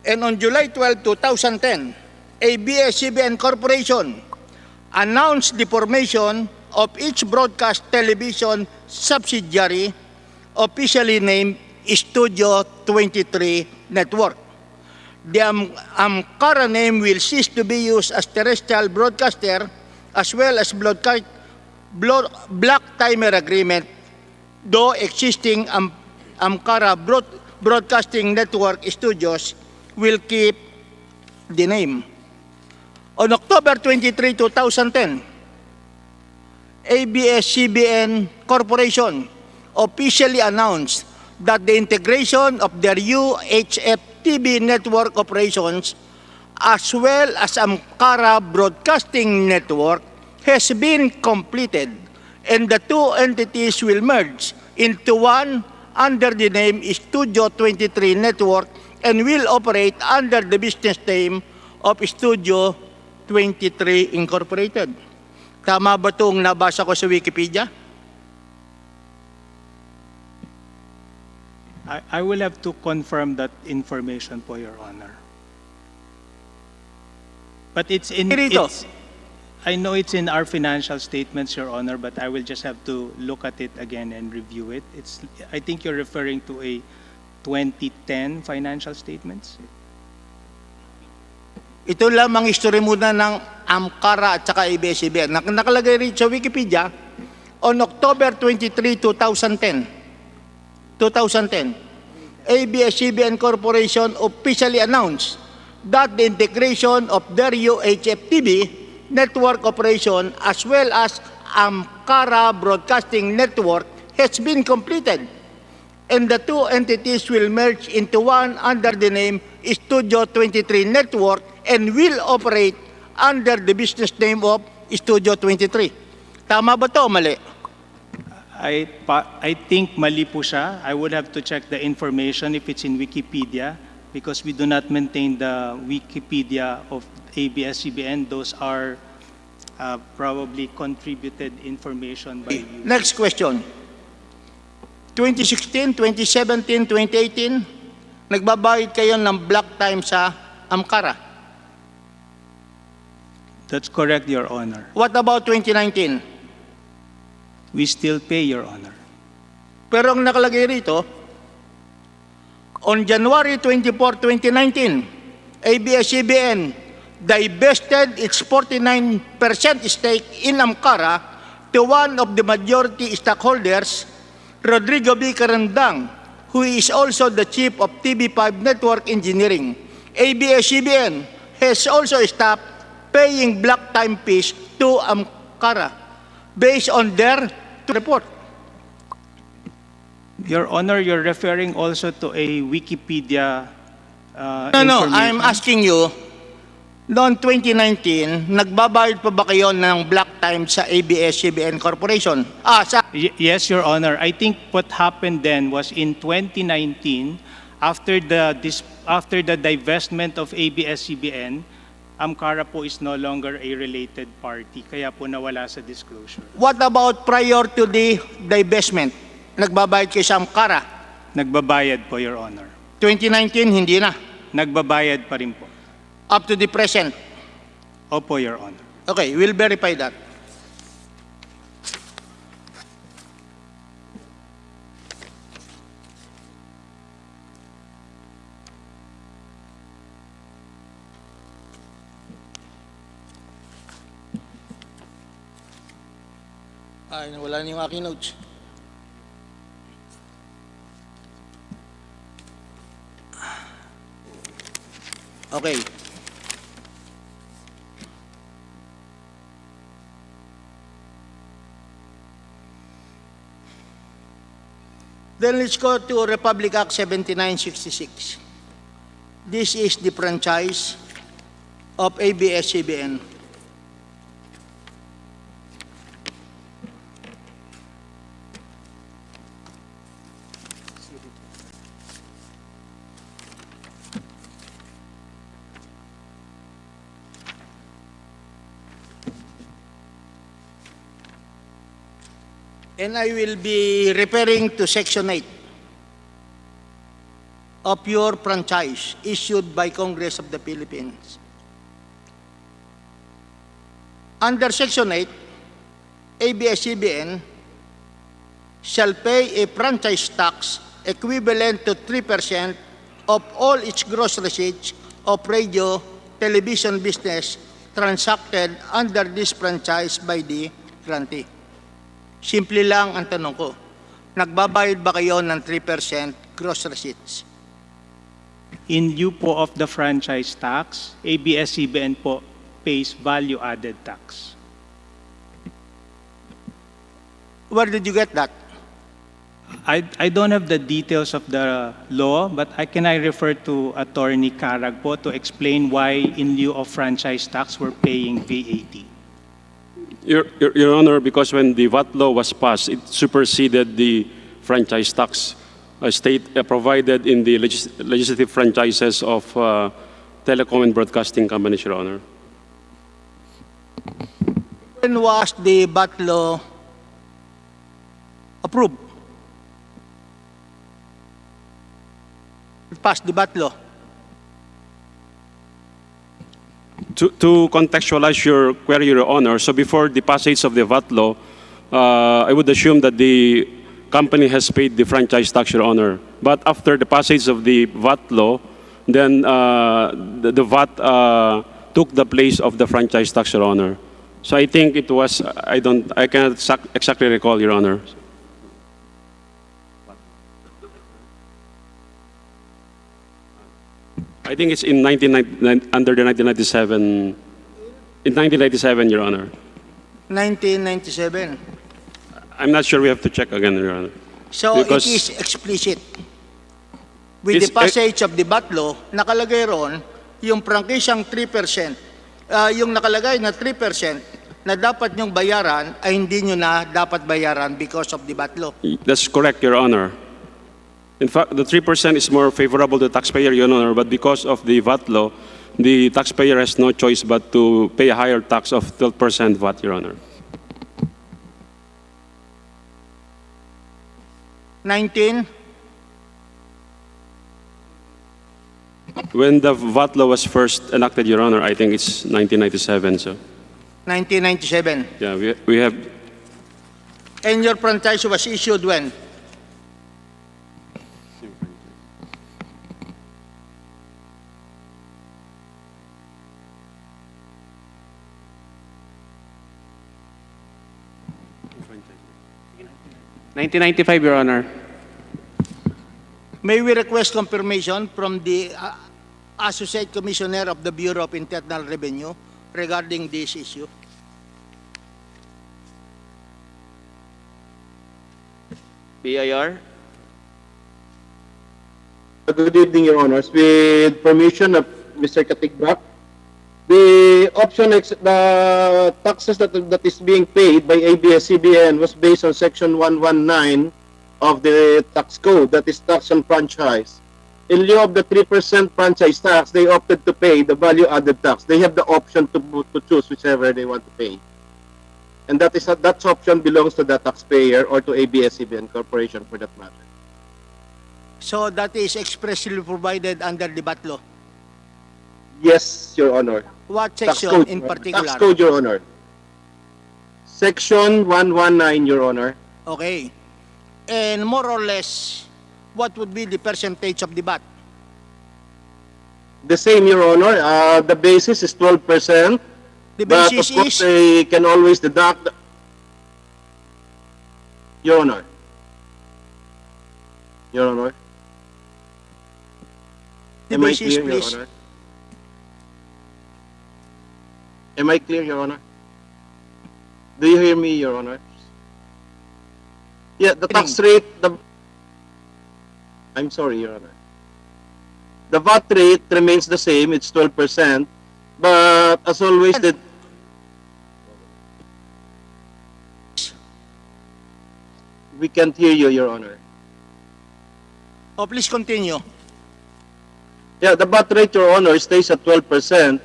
And on July 12, 2010, ABS-CBN Corporation announced the formation of each broadcast television subsidiary, officially named Studio 23 Network. The Amcara name will cease to be used as terrestrial broadcaster as well as block timer agreement, though existing Amcara Broadcasting Network studios will keep the name. On October 23, 2010, ABS-CBN Corporation officially announced that the integration of their UHF TV network operations as well as Amcara Broadcasting Network has been completed and the two entities will merge into one under the name Studio 23 Network and will operate under the business name of Studio 23 Incorporated. Tama ba itong nabasa ko sa Wikipedia? I will have to confirm that information po, Your Honor. But I know it's in our financial statements, Your Honor, but I will just have to look at it again and review it. I think you're referring to a 2010 financial statements. Ito lamang history muna ng Amcara at saka ABS-CBN. Nakalagay rin sa Wikipedia, on October 23, 2010, ABS-CBN Corporation officially announced that the integration of their UHF TV network operation as well as Amcara Broadcasting Network has been completed, and the two entities will merge into one under the name Studio 23 Network and will operate under the business name of Studio 23. Tama ba to o mali? I think mali po siya. I would have to check the information if it's in Wikipedia because we do not maintain the Wikipedia of ABS-CBN. Those are probably contributed information by you. Next question. 2016, 2017, 2018, nagbabayad kayo ng block time sa Amcara. That's correct, Your Honor. What about 2019? We still pay, Your Honor. Pero ang nakalagay rito, on January 24, 2019, ABS-CBN divested its 49% stake in Amcara to one of the majority stockholders, Rodrigo B. Carandang, who is also the chief of TV5 Network Engineering. ABS-CBN has also stopped paying block time fees to Amcara based on their report. Your Honor, you're referring also to a Wikipedia No, I'm asking you, Noong 2019, nagbabayad pa ba kayo ng black time sa ABS-CBN Corporation? Yes, Your Honor. I think what happened then was in 2019, after the divestment of ABS-CBN, Amcara po is no longer a related party, kaya po nawala sa disclosure. What about prior to the divestment? Nagbabayad kayo sa Amcara? Nagbabayad po, Your Honor. 2019, hindi na. Nagbabayad pa rin po. Up to the present. Opo, Your Honor. Okay, we'll verify that. Ay, wala na yung aking notes. Okay. Then let's go to Republic Act 7966. This is the franchise of ABS-CBN. And I will be referring to Section 8 of your franchise issued by Congress of the Philippines. Under Section 8, ABS-CBN shall pay a franchise tax equivalent to 3% of all its gross receipts of radio, television business transacted under this franchise by the grantee. Simple lang ang tanong ko, nagbabayad ba kayo ng 3% gross receipts? In lieu po of the franchise tax, ABS-CBN po pays value-added tax. Where did you get that? I don't have the details of the law, but can I refer to Attorney Carag po to explain why in lieu of franchise tax we're paying VAT? Your Honor, because when the VAT law was passed, it superseded the franchise tax provided in the legislative franchises of telecom and broadcasting companies, Your Honor. When was the VAT law approved? It passed the VAT law. To contextualize your query, Your Honor, so before the passage of the VAT law, I would assume that the company has paid the franchise tax, Your Honor. But after the passage of the VAT law, then the VAT took the place of the franchise tax, Your Honor. So I think it was, I cannot exactly recall, Your Honor. I think it's in under the 1997, in 1997, Your Honor. 1997. I'm not sure, we have to check again, Your Honor. So it is explicit. With the passage of the VAT law, nakalagay ron yung prangkisang 3%, yung nakalagay na 3% na dapat nyong bayaran ay hindi nyo na dapat bayaran because of the VAT law. That's correct, Your Honor. In fact, the 3% is more favorable to the taxpayer, Your Honor, but because of the VAT law, the taxpayer has no choice but to pay a higher tax of 12% VAT, Your Honor. 19. When the VAT law was first enacted, Your Honor, I think it's 1997, so. 1997. Yeah, we have. And your franchise was issued when? $1995, Your Honor. May we request confirmation from the Associate Commissioner of the Bureau of Internal Revenue regarding this issue? BIR? Good evening, Your Honors. With permission of Mr. Katigbak, The the taxes that is being paid by ABS-CBN was based on Section 119 of the tax code, that is tax on franchise. In lieu of the 3% franchise tax, they opted to pay the value-added tax. They have the option to choose whichever they want to pay. And that option belongs to the taxpayer or to ABS-CBN Corporation for that matter. So that is expressly provided under the VAT law. Yes, Your Honor. What Tax section code, in Your Honor. particular? Tax code, Your Honor. Section 119, Your Honor. Okay. And more or less, what would be the percentage of the VAT? The same, Your Honor. The basis is 12%. The But basis of course, is they can always deduct. Your Honor. Your Honor. the Am I basis, clear, Your please. Honor? Am I clear, Your Honor? Do you hear me, Your Honor? Yeah, the tax rate, I'm sorry, Your Honor. The VAT rate remains the same, it's 12%, but as always, we can't hear you, Your Honor. Oh, please continue. Yeah, the VAT rate, Your Honor, stays at 12%,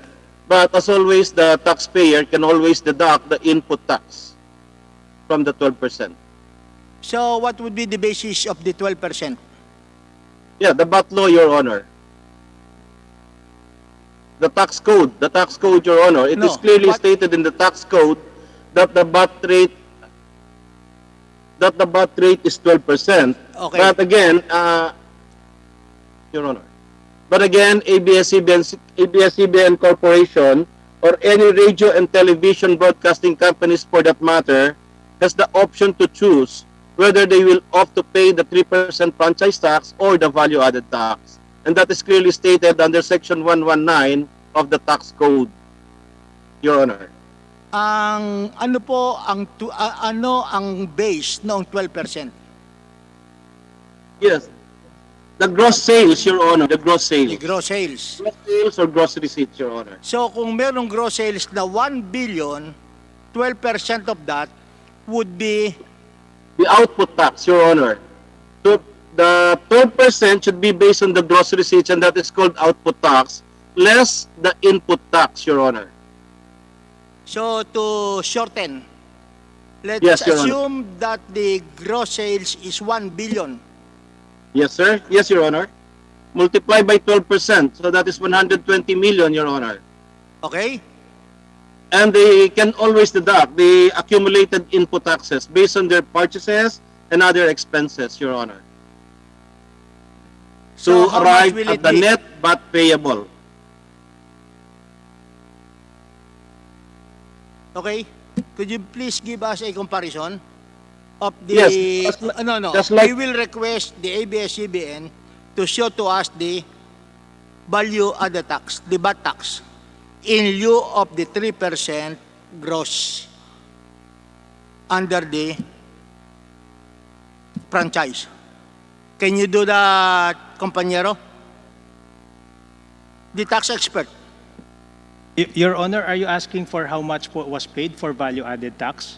but as always, the taxpayer can always deduct the input tax from the 12%. So what would be the basis of the 12%? Yeah, the VAT law, Your Honor. The tax code, Your Honor. It is clearly stated in the tax code that the VAT rate is 12%. Okay. But again, Your Honor. But again, ABS-CBN Corporation or any radio and television broadcasting companies for that matter has the option to choose whether they will opt to pay the 3% franchise tax or the value-added tax. And that is clearly stated under Section 119 of the tax code, Your Honor. Ano po ang base ng 12%? Yes. The gross sales, Your Honor. The gross sales. The gross sales. Gross sales or gross receipts, Your Honor. So kung merong gross sales na 1 billion, 12% of that would be The output tax, Your Honor. So the 12% should be based on the gross receipts, and that is called output tax, less the input tax, Your Honor. So to shorten, let's Yes, Your Honor. assume that the gross sales is 1 billion. Yes, sir. Yes, Your Honor. Multiply by 12%, so that is 120 million, Your Honor. Okay? And they can always deduct the accumulated input taxes based on their purchases and other expenses, Your Honor. So To how much arrive will it at the be? net VAT payable. Okay? Could you please give us a comparison of the... Yes, just like- we will request the ABS-CBN to show to us the value-added tax, the VAT tax, in lieu of the 3% gross under the franchise. Can you do that, compañero? The tax expert. Your Honor, are you asking for how much was paid for value-added tax?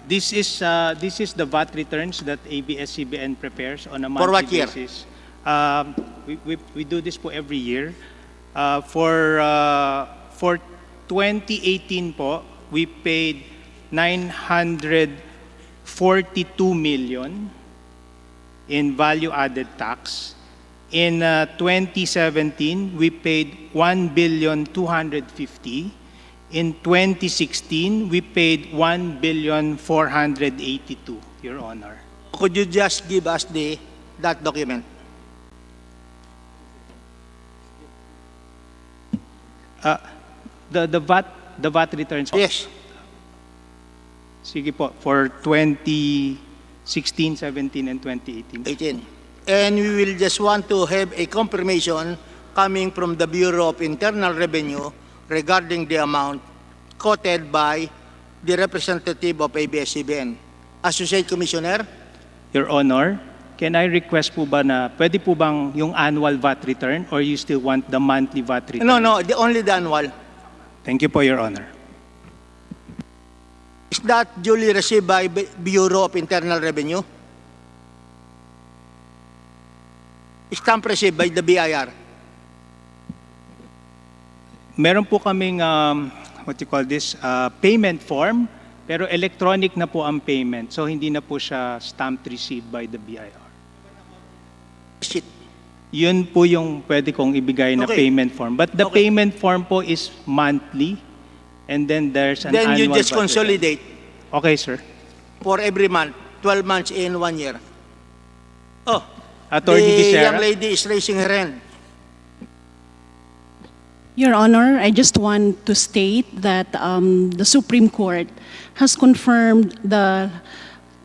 This is the VAT returns that ABS-CBN prepares on a monthly For what year? basis. We do this po every year. For 2018 po, we paid 942 million in value-added tax. In 2017, we paid 1,250,000,000. In 2016, we paid 1,482,000,000, Your Honor. Could you just give us that document? The VAT returns. Yes. Sige po, for 2016, 17, and 2018. 18. And we will just want to have a confirmation coming from the Bureau of Internal Revenue regarding the amount quoted by the representative of ABS-CBN. Associate Commissioner? Your Honor, can I request po ba na pwede po bang yung annual VAT return or you still want the monthly VAT return? No, only the annual. Thank you po, Your Honor. Is that duly received by Bureau of Internal Revenue? Stamp received by the BIR? Meron po kaming, what you call this, payment form, pero electronic na po ang payment. So hindi na po siya stamped received by the BIR. Shit. Yun po yung pwede kong ibigay na Okay. payment form. But the payment form po is monthly, and then there's an Then you annual just VAT return. consolidate Okay, sir. for every month, 12 months in 1 year. Oh, Attorney the Disera. young lady is raising her hand. Your Honor, I just want to state that the Supreme Court has confirmed the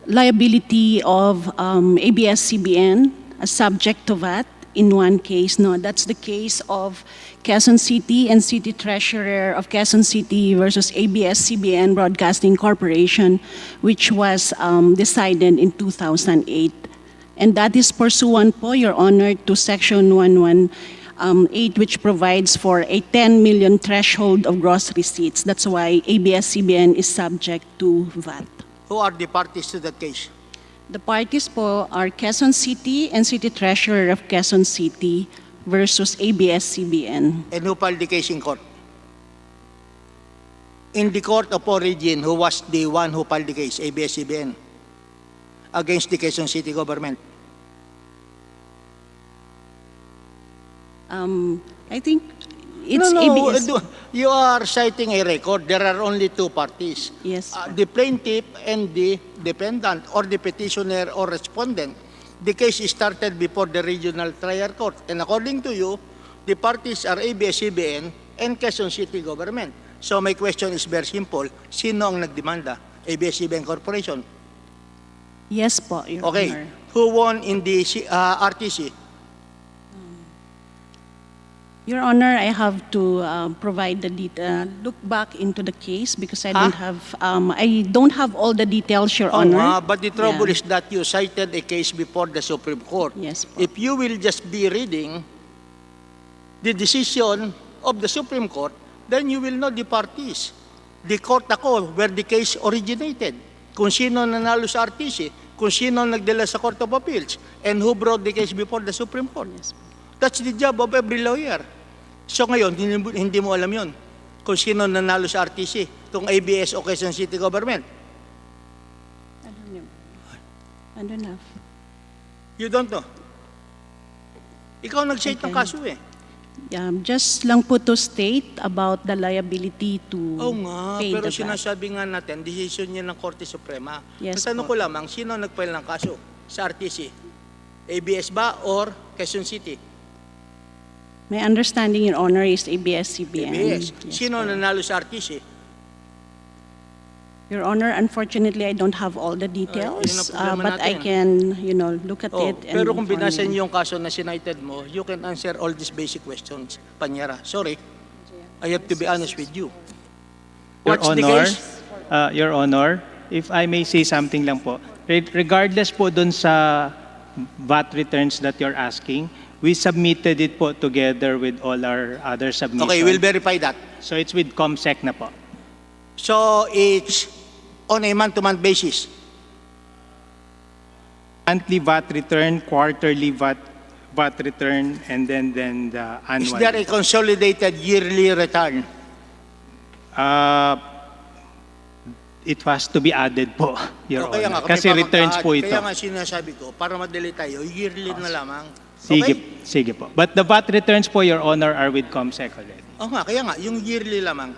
liability of ABS-CBN as subject to VAT in one case. No, that's the case of Quezon City and City Treasurer of Quezon City versus ABS-CBN Broadcasting Corporation, which was decided in 2008. And that is pursuant po, Your Honor, to Section 118, which provides for a 10 million threshold of gross receipts. That's why ABS-CBN is subject to VAT. Who are the parties to that case? The parties po are Quezon City and City Treasurer of Quezon City versus ABS-CBN. And who filed the case in court? In the court of origin, who was the one who filed the case, ABS-CBN, against the Quezon City government? I think it's no, ABS. you are citing a record. There are only two parties. Yes. The plaintiff and the defendant, or the petitioner or respondent. The case is started before the regional trial court. And according to you, the parties are ABS-CBN and Quezon City government. So my question is very simple. Sino ang nagdemanda? ABS-CBN Corporation. Yes po, Your Okay. Honor. Who won in the RTC? Your Honor, I have to provide the look back into the case because I don't have all the details, Your Honor. But the trouble Yeah. is that you cited a case before the Supreme Court. Yes po. If you will just be reading the decision of the Supreme Court, then you will know the parties. The court ako, where the case originated. Kung sino nanalo sa RTC, kung sino nagdala sa Court of Appeals, and who brought the case before the Supreme Court. Yes po. That's the job of every lawyer. So ngayon, hindi mo alam yun. Kung sino nanalo sa RTC, kung ABS o Quezon City government. I don't know. You don't know. Ikaw nag-cite ng kaso eh. Just lang po to state about the liability to Oo nga, pay pero the VAT. sinasabi nga natin, decision niya ng Korte Suprema. Yes Ang tanong po. ko lamang, sino nag-file ng kaso sa RTC? ABS ba or Quezon City? My understanding, Your Honor, is ABS-CBN. ABS. Yes Sino po. nanalo sa RTC? Your Honor, unfortunately, I don't have all the details, yun ang problema but I natin. can, look at it and Pero kung inform binasa you. niyo yung kaso na sinited mo, you can answer all these basic questions. Panyara, sorry. I have to be honest with you. Your What's the Honor, case? Your Honor, if I may say something lang po, regardless po dun sa VAT returns that you're asking, we submitted it po together with all our other submissions. Okay, we'll verify that. So it's with COMSEC na po. So it's on a month-to-month basis. Monthly VAT return, quarterly VAT return, and then the Is annual. there a consolidated yearly return? It has to be added po, Your Kaya Honor. nga, kami Kasi pa returns po mag-add. ito. Kaya nga sinasabi ko, para madali tayo, yearly na lamang. Sige, Okay? sige po. But the VAT returns po, Your Honor, are with COMSEC already. Kaya nga, yung yearly lamang.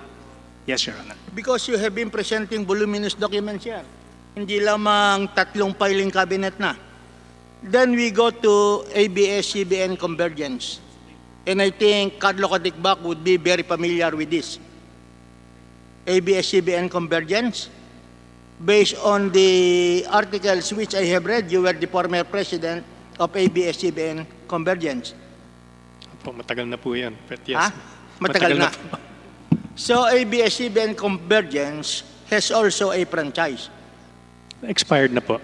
Yes, Your Honor. Because you have been presenting voluminous documents here. Hindi lamang 3 filing cabinet na. Then we go to ABS-CBN convergence. And I think Carlo Kadikbak would be very familiar with this. ABS-CBN convergence. Based on the articles which I have read, you were the former president of ABS-CBN convergence. Po, matagal na po yan. But yes. Ha? Matagal na. po. So ABS-CBN convergence has also a franchise. Expired na po.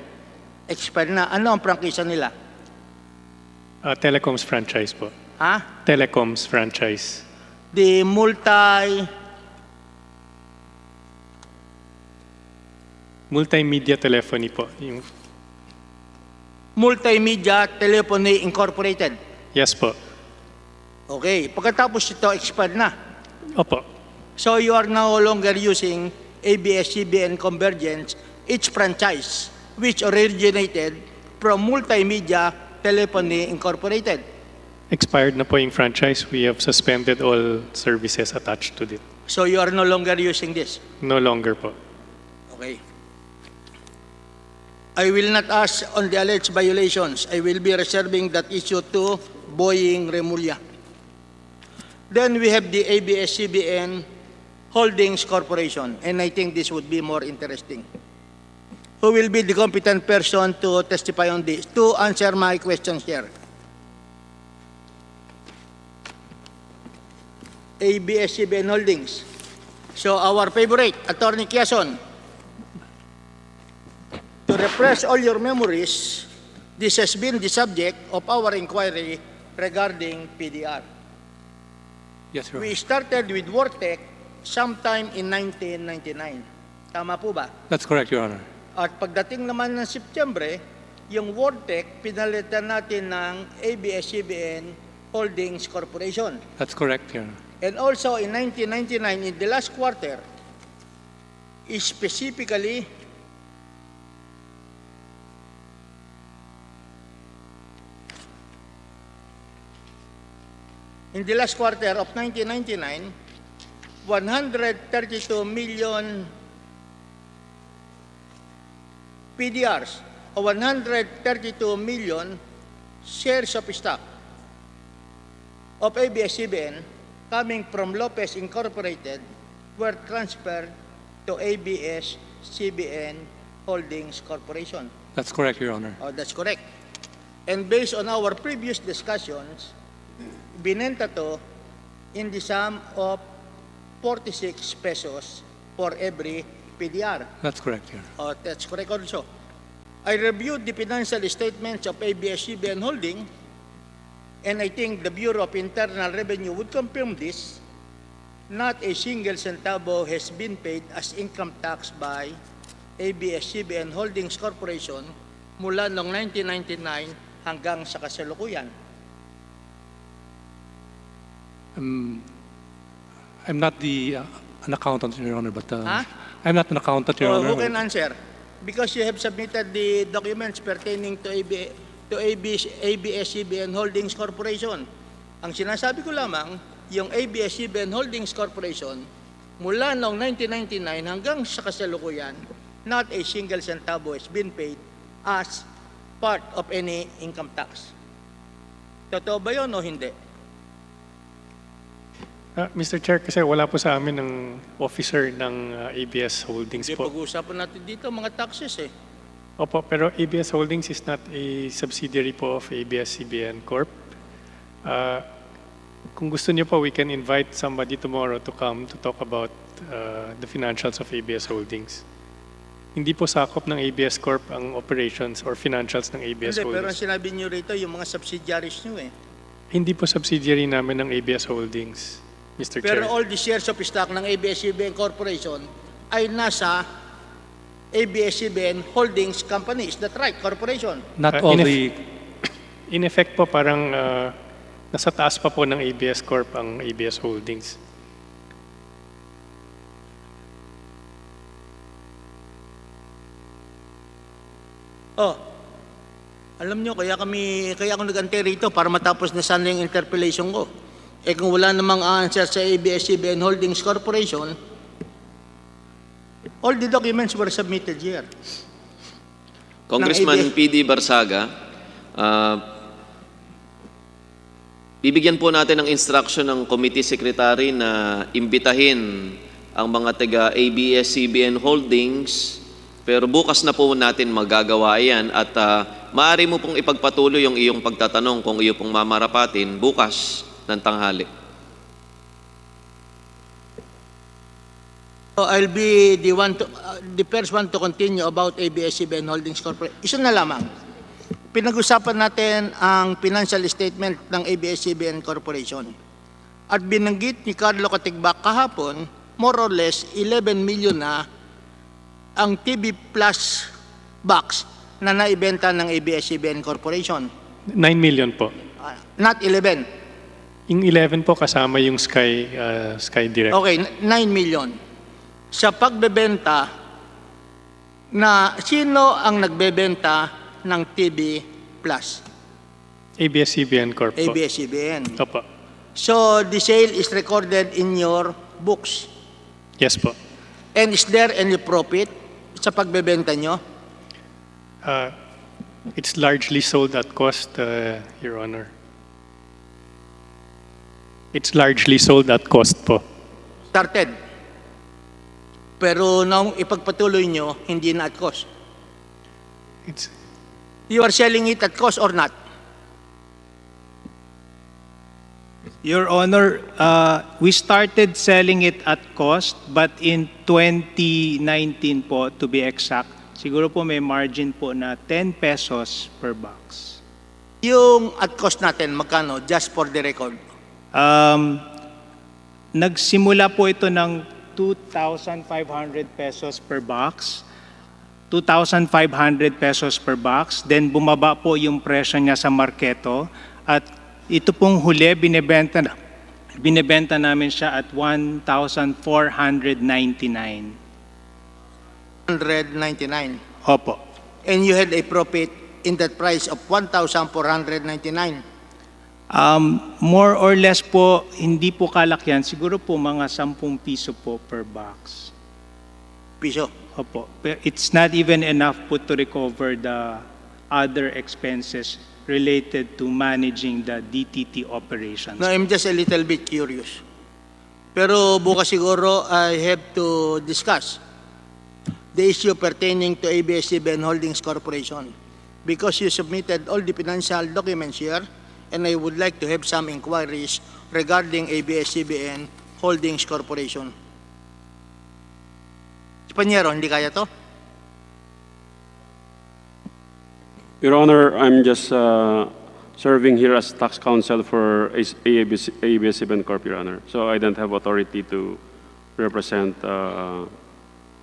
Expired na. Ano ang prangkisa nila? Telecoms franchise po. Ha? Telecoms franchise. The Multimedia telephony po. Yung, Multimedia Telephony Incorporated. yes po. Okay. Pagkatapos ito, expired na. Opo. So you are no longer using ABS-CBN Convergence, its franchise, which originated from Multimedia Telephony Incorporated. Expired na po yung franchise. We have suspended all services attached to it. So you are no longer using this. No longer po. Okay. I will not ask on the alleged violations. I will be reserving that issue to Boeing Remulla. Then we have the ABS-CBN Holdings Corporation, and I think this would be more interesting. Who will be the competent person to testify on this, to answer my questions here? ABS-CBN Holdings. So our favorite, Attorney Quezon. To refresh all your memories, this has been the subject of our inquiry regarding PDR. Yes, Your We Honor. started with Vortec sometime in 1999. Tama po ba? That's correct, Your Honor. At pagdating naman ng Setyembre, yung Vortec pinalitan natin ng ABS-CBN Holdings Corporation. That's correct, Your Honor. And also in 1999, in the last quarter, specifically, in the last quarter of 1999, 132 million PDRs, or 132 million shares of stock of ABS-CBN coming from Lopez Incorporated were transferred to ABS-CBN Holdings Corporation. That's correct, Your Honor. Oh, that's correct. And based on our previous discussions, binenta to in the sum of 46 pesos for every PDR. That's correct, Your Honor. Oh, that's correct also. I reviewed the financial statements of ABS-CBN Holding, and I think the Bureau of Internal Revenue would confirm this. Not a single centavo has been paid as income tax by ABS-CBN Holdings Corporation mula noong 1999 hanggang sa kasalukuyan. I'm not an accountant, Your Honor, but Huh? I'm not an accountant, Your Honor. Who can answer? Because you have submitted the documents pertaining to ABS-CBN Holdings Corporation. Ang sinasabi ko lamang, yung ABS-CBN Holdings Corporation, mula noong 1999 hanggang sa kasalukuyan, not a single centavo has been paid as part of any income tax. Totoo ba yun o hindi? Mr. Chair, kasi wala po sa amin ng officer ng ABS Holdings Hindi, po. pag-uusapan natin dito mga taxes eh. Opo, pero ABS Holdings is not a subsidiary po of ABS-CBN Corp. Kung gusto niyo po, we can invite somebody tomorrow to come to talk about the financials of ABS Holdings. Hindi po sakop ng ABS Corp ang operations or financials ng ABS Hindi, pero ang Holdings. sinabi niyo rito, yung mga subsidiaries niyo eh. Hindi po subsidiary namin ng ABS Holdings, Mr. Pero Chair. all the shares of stock ng ABS-CBN Corporation ay nasa ABS-CBN Holdings Company. Is that right? Corporation. Not all the... In effect po, parang nasa taas pa po ng ABS Corp ang ABS Holdings. Oh, alam nyo, kaya ako nag-antay rito para matapos na sana yung interpellation ko. Eh kung wala namang answer sa ABS-CBN Holdings Corporation, all the documents were submitted here. Congressman PD Barsaga, bibigyan po natin ng instruction ng committee secretary na imbitahin ang mga taga ABS-CBN Holdings, pero bukas na po natin magagawa yan at maaari mo pong ipagpatuloy yung iyong pagtatanong kung iyo pong mamarapatin bukas ng tanghali. So I'll be the one to, the first one to continue about ABS-CBN Holdings Corporation. Isa na lamang. Pinag-usapan natin ang financial statement ng ABS-CBN Corporation. At binanggit ni Carlo Katigbak kahapon, more or less 11 million na ang TV Plus box na naibenta ng ABS-CBN Corporation. 9 million po. Not 11. Yung 11 po kasama yung Sky Direct. Okay, 9 million. Sa pagbebenta, na sino ang nagbebenta ng TV Plus? ABS-CBN Corp po. ABS-CBN. Opo. So the sale is recorded in your books. Yes po. And is there any profit sa pagbebenta nyo? It's largely sold at cost, Your Honor. It's largely sold at cost po. Started. Pero nung ipagpatuloy nyo, hindi na at cost. You are selling it at cost or not? Your Honor, we started selling it at cost, but in 2019 po, to be exact, siguro po may margin po na 10 pesos per box. Yung at cost natin, magkano? Just for the record. Nagsimula po ito ng 2,500 pesos per box. 2,500 pesos per box. Then bumaba po yung presyo niya sa marketo. At ito pong huli, binebenta namin siya at 1,499. 199. Opo. And you had a profit in that price of 1,499. More or less po, hindi po kalakyan. Siguro po mga 10 piso po per box. Piso? Opo. It's not even enough po to recover the other expenses related to managing the DTT operations. No, I'm just a little bit curious. Pero bukas siguro I have to discuss the issue pertaining to ABS-CBN Holdings Corporation because you submitted all the financial documents here and I would like to have some inquiries regarding ABS-CBN Holdings Corporation. Espanyero, hindi kaya to? Your Honor, I'm just serving here as tax counsel for ABS-CBN Corp, Your Honor. So I don't have authority to represent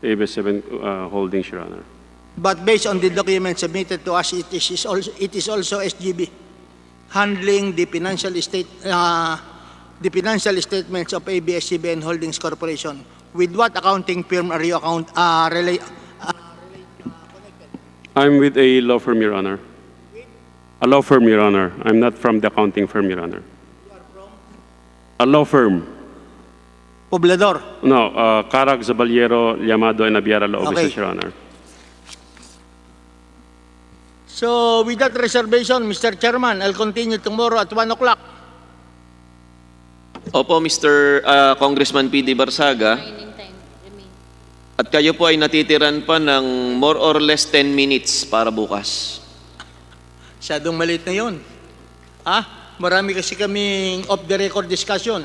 ABS-CBN Holdings, Your Honor. But based on the documents submitted to us, it is also SGB handling the financial statements of ABS-CBN Holdings Corporation. With what accounting firm are you I'm with a law firm, Your Honor. A law firm, Your Honor. I'm not from the accounting firm, Your Honor. You are from? A law firm. Poblador? No, Carag, Zaballero, Llamado, and Abiara Law Offices, Okay. Your Honor. So, with that reservation, Mr. Chairman, I'll continue tomorrow at 1 o'clock. Opo, Mr. Congressman P.D. Barsaga. At kayo po ay natitiran pa ng more or less 10 minutes para bukas. Masyadong maliit na yun. Marami kasi kaming off-the-record discussion.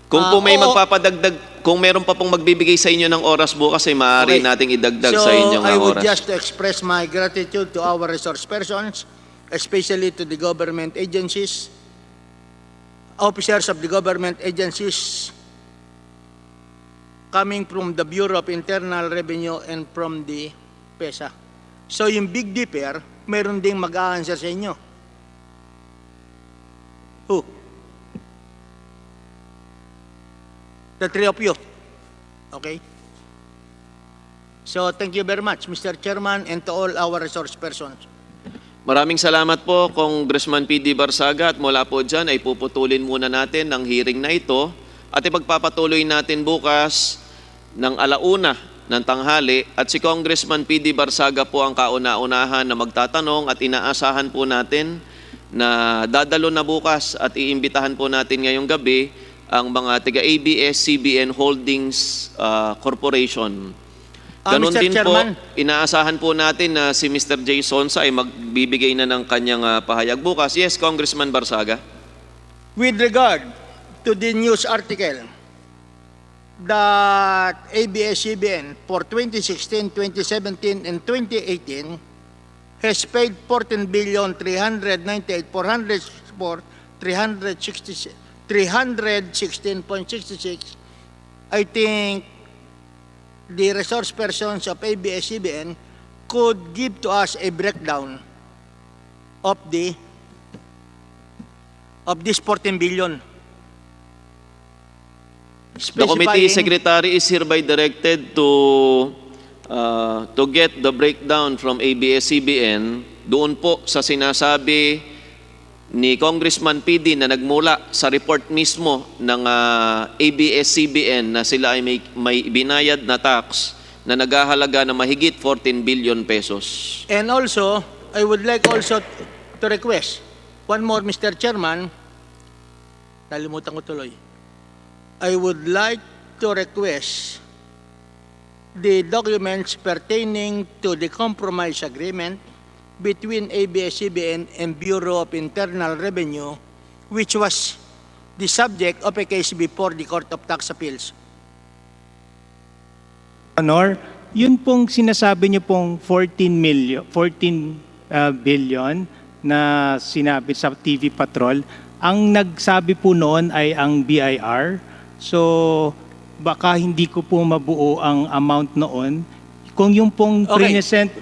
Kung po may Oo. magpapadagdag, kung meron pa pong magbibigay sa inyo ng oras bukas, ay maaari Okay. nating idagdag So, sa inyong I would oras. just express my gratitude to our resource persons, especially to the government agencies, officers of the government agencies, coming from the Bureau of Internal Revenue and from the PESA. So yung Big Dipper, meron ding mag-a-answer sa inyo. Who? The three of you. Okay? So thank you very much, Mr. Chairman, and to all our resource persons. Maraming salamat po, Congressman P.D. Barsaga, at mula po dyan ay puputulin muna natin ang hearing na ito at ipagpapatuloy natin bukas ng 1:00 ng tanghali at si Congressman P.D. Barsaga po ang kauna-unahan na magtatanong at inaasahan po natin na dadalo na bukas at iimbitahan po natin ngayong gabi ang mga taga-ABS-CBN Holdings Corporation. Ganon Mr. din Chairman. po, inaasahan po natin na si Mr. J. Sonsa ay magbibigay na ng kanyang pahayag bukas. Yes, Congressman Barsaga. With regard to the news article that ABS-CBN for 2016, 2017, and 2018 has paid 316.66. I think the resource persons of ABS-CBN could give to us a breakdown of this 14 billion. The committee secretary is hereby directed to get the breakdown from ABS-CBN doon po sa sinasabi ni Congressman PD na nagmula sa report mismo ng ABS-CBN na sila ay may binayad na tax na naghahalaga na mahigit 14 billion pesos. And also, I would like also to request one more, Mr. Chairman. Nalimutan ko tuloy. I would like to request the documents pertaining to the compromise agreement between ABS-CBN and Bureau of Internal Revenue, which was the subject of a case before the Court of Tax Appeals. Honor, yun pong sinasabi niyo pong 14 billion na sinabi sa TV Patrol, ang nagsabi po noon ay ang BIR. So, baka hindi ko po mabuo ang amount noon. Kung yung pong present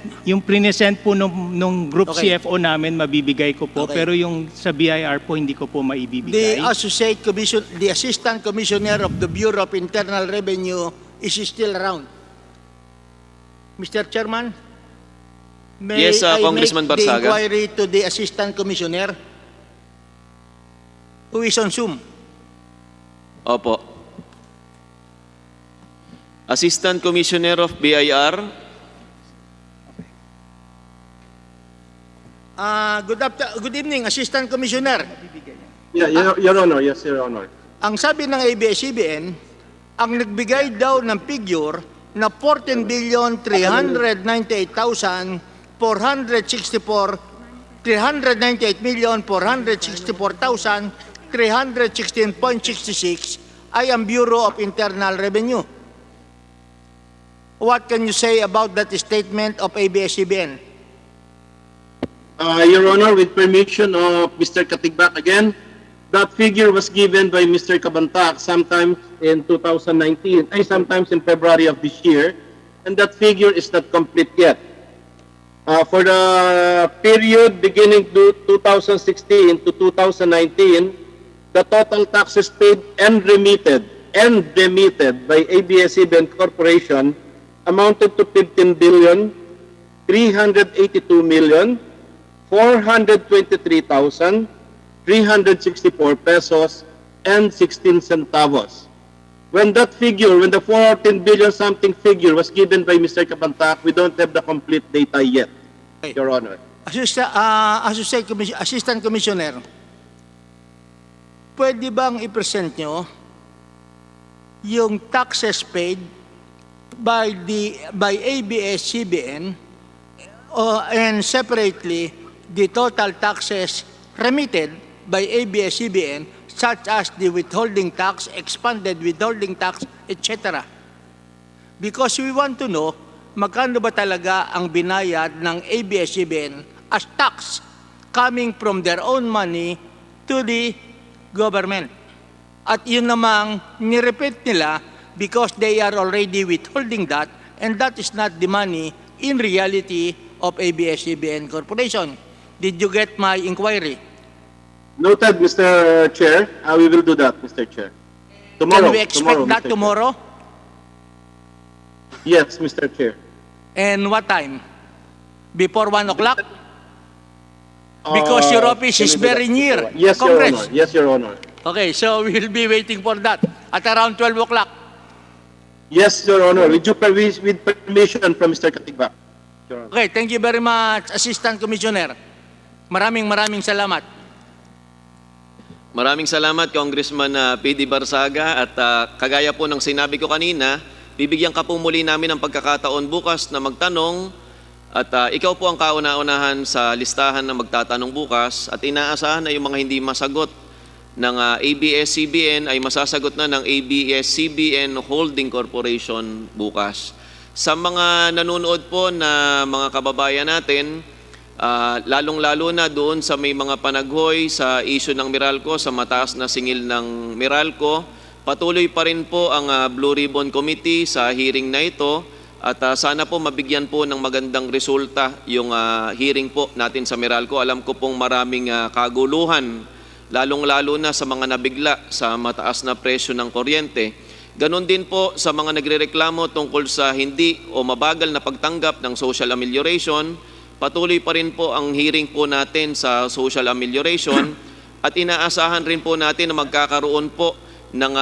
po nung group CFO namin, mabibigay ko po. Pero yung sa BIR po, hindi ko po maibibigay. The Assistant Commissioner of the Bureau of Internal Revenue is still around. Mr. Chairman, may Yes, I Congressman make the Barsaga. inquiry to the Assistant Commissioner who is on Zoom? Opo. Assistant Commissioner of BIR. Good evening, Assistant Commissioner. Yeah, Your Honor. Yes, Your Honor. Ang sabi ng ABS-CBN, ang nagbigay daw ng figure na 398,464,316.66 ay ang Bureau of Internal Revenue. What can you say about that statement of ABS-CBN? Your Honor, with permission of Mr. Katigbak again, that figure was given by Mr. Cabantac sometime in 2019, sometimes in February of this year, and that figure is not complete yet. For the period beginning 2016 to 2019, the total taxes paid and remitted by ABS-CBN Corporation amounted to 15,382,423,364 pesos and 16 centavos. When the 14 billion something figure was given by Mr. Cabantac, we don't have the complete data yet, Your Honor. Assistant Commissioner, pwede bang i-present nyo yung taxes paid by ABS-CBN and separately the total taxes remitted by ABS-CBN such as the withholding tax, expanded withholding tax, etc. Because we want to know magkano ba talaga ang binayad ng ABS-CBN as tax coming from their own money to the government. At yun namang nirepeat nila because they are already withholding that, and that is not the money in reality of ABS-CBN Corporation. Did you get my inquiry? Noted, Mr. Chair. We will do that, Mr. Chair. Tomorrow. Can we expect that Mr. tomorrow? Chair. Yes, Mr. Chair. And what time? Before 1 o'clock? Because your office is very near Yes, Your Congress. Honor. Yes, Your Honor. Okay, so we will be waiting for that at around 12 o'clock. Yes, Your Honor. With permission from Mr. Katigbak. Okay, thank you very much, Assistant Commissioner. Maraming salamat. Maraming salamat, Congressman PD Barsaga. At kagaya po ng sinabi ko kanina, bibigyan ka po muli namin ng pagkakataon bukas na magtanong. At ikaw po ang kauna-unahan sa listahan na magtatanong bukas. At inaasahan na yung mga hindi masagot ng ABS-CBN ay masasagot na ng Abs-Cbn Holdings Corporation bukas. Sa mga nanonood po na mga kababayan natin, lalong-lalo na doon sa may mga panaghoy sa issue ng Meralco, sa mataas na singil ng Meralco, patuloy pa rin po ang Blue Ribbon Committee sa hearing na ito at sana po mabigyan po ng magandang resulta yung hearing po natin sa Meralco. Alam ko pong maraming kaguluhan, lalong-lalo na sa mga nabigla sa mataas na presyo ng kuryente. Ganon din po sa mga nagrereklamo tungkol sa hindi o mabagal na pagtanggap ng social amelioration. Patuloy pa rin po ang hearing po natin sa social amelioration at inaasahan rin po natin na magkakaroon po ng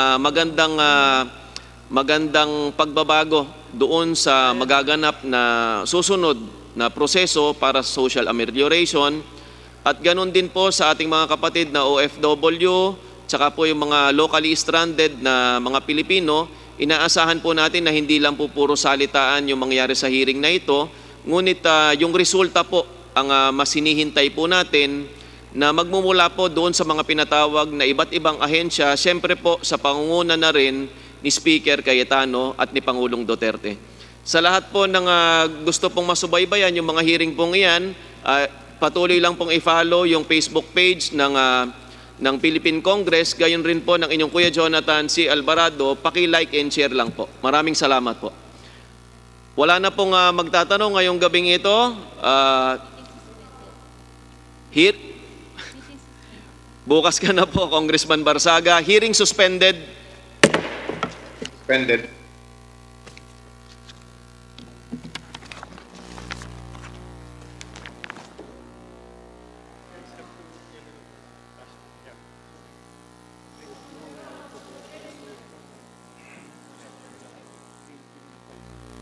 magandang pagbabago doon sa magaganap na susunod na proseso para sa social amelioration. At ganon din po sa ating mga kapatid na OFW, tsaka po yung mga locally stranded na mga Pilipino, inaasahan po natin na hindi lang po puro salitaan yung mangyari sa hearing na ito, ngunit yung resulta po ang mas hinihintay po natin na magmumula po doon sa mga pinatawag na iba't ibang ahensya, siyempre po sa pangunguna na rin ni Speaker Cayetano at ni Pangulong Duterte. Sa lahat po ng gusto pong masubaybayan yung mga hearing pong iyan, patuloy lang pong i-follow yung Facebook page ng Philippine Congress, gayon rin po ng inyong Kuya Jonathan C. Alvarado. Paki-like and share lang po. Maraming salamat po. Wala na pong magtatanong ngayong gabing ito. Bukas ka na po, Congressman Barsaga. Hearing suspended. Suspended.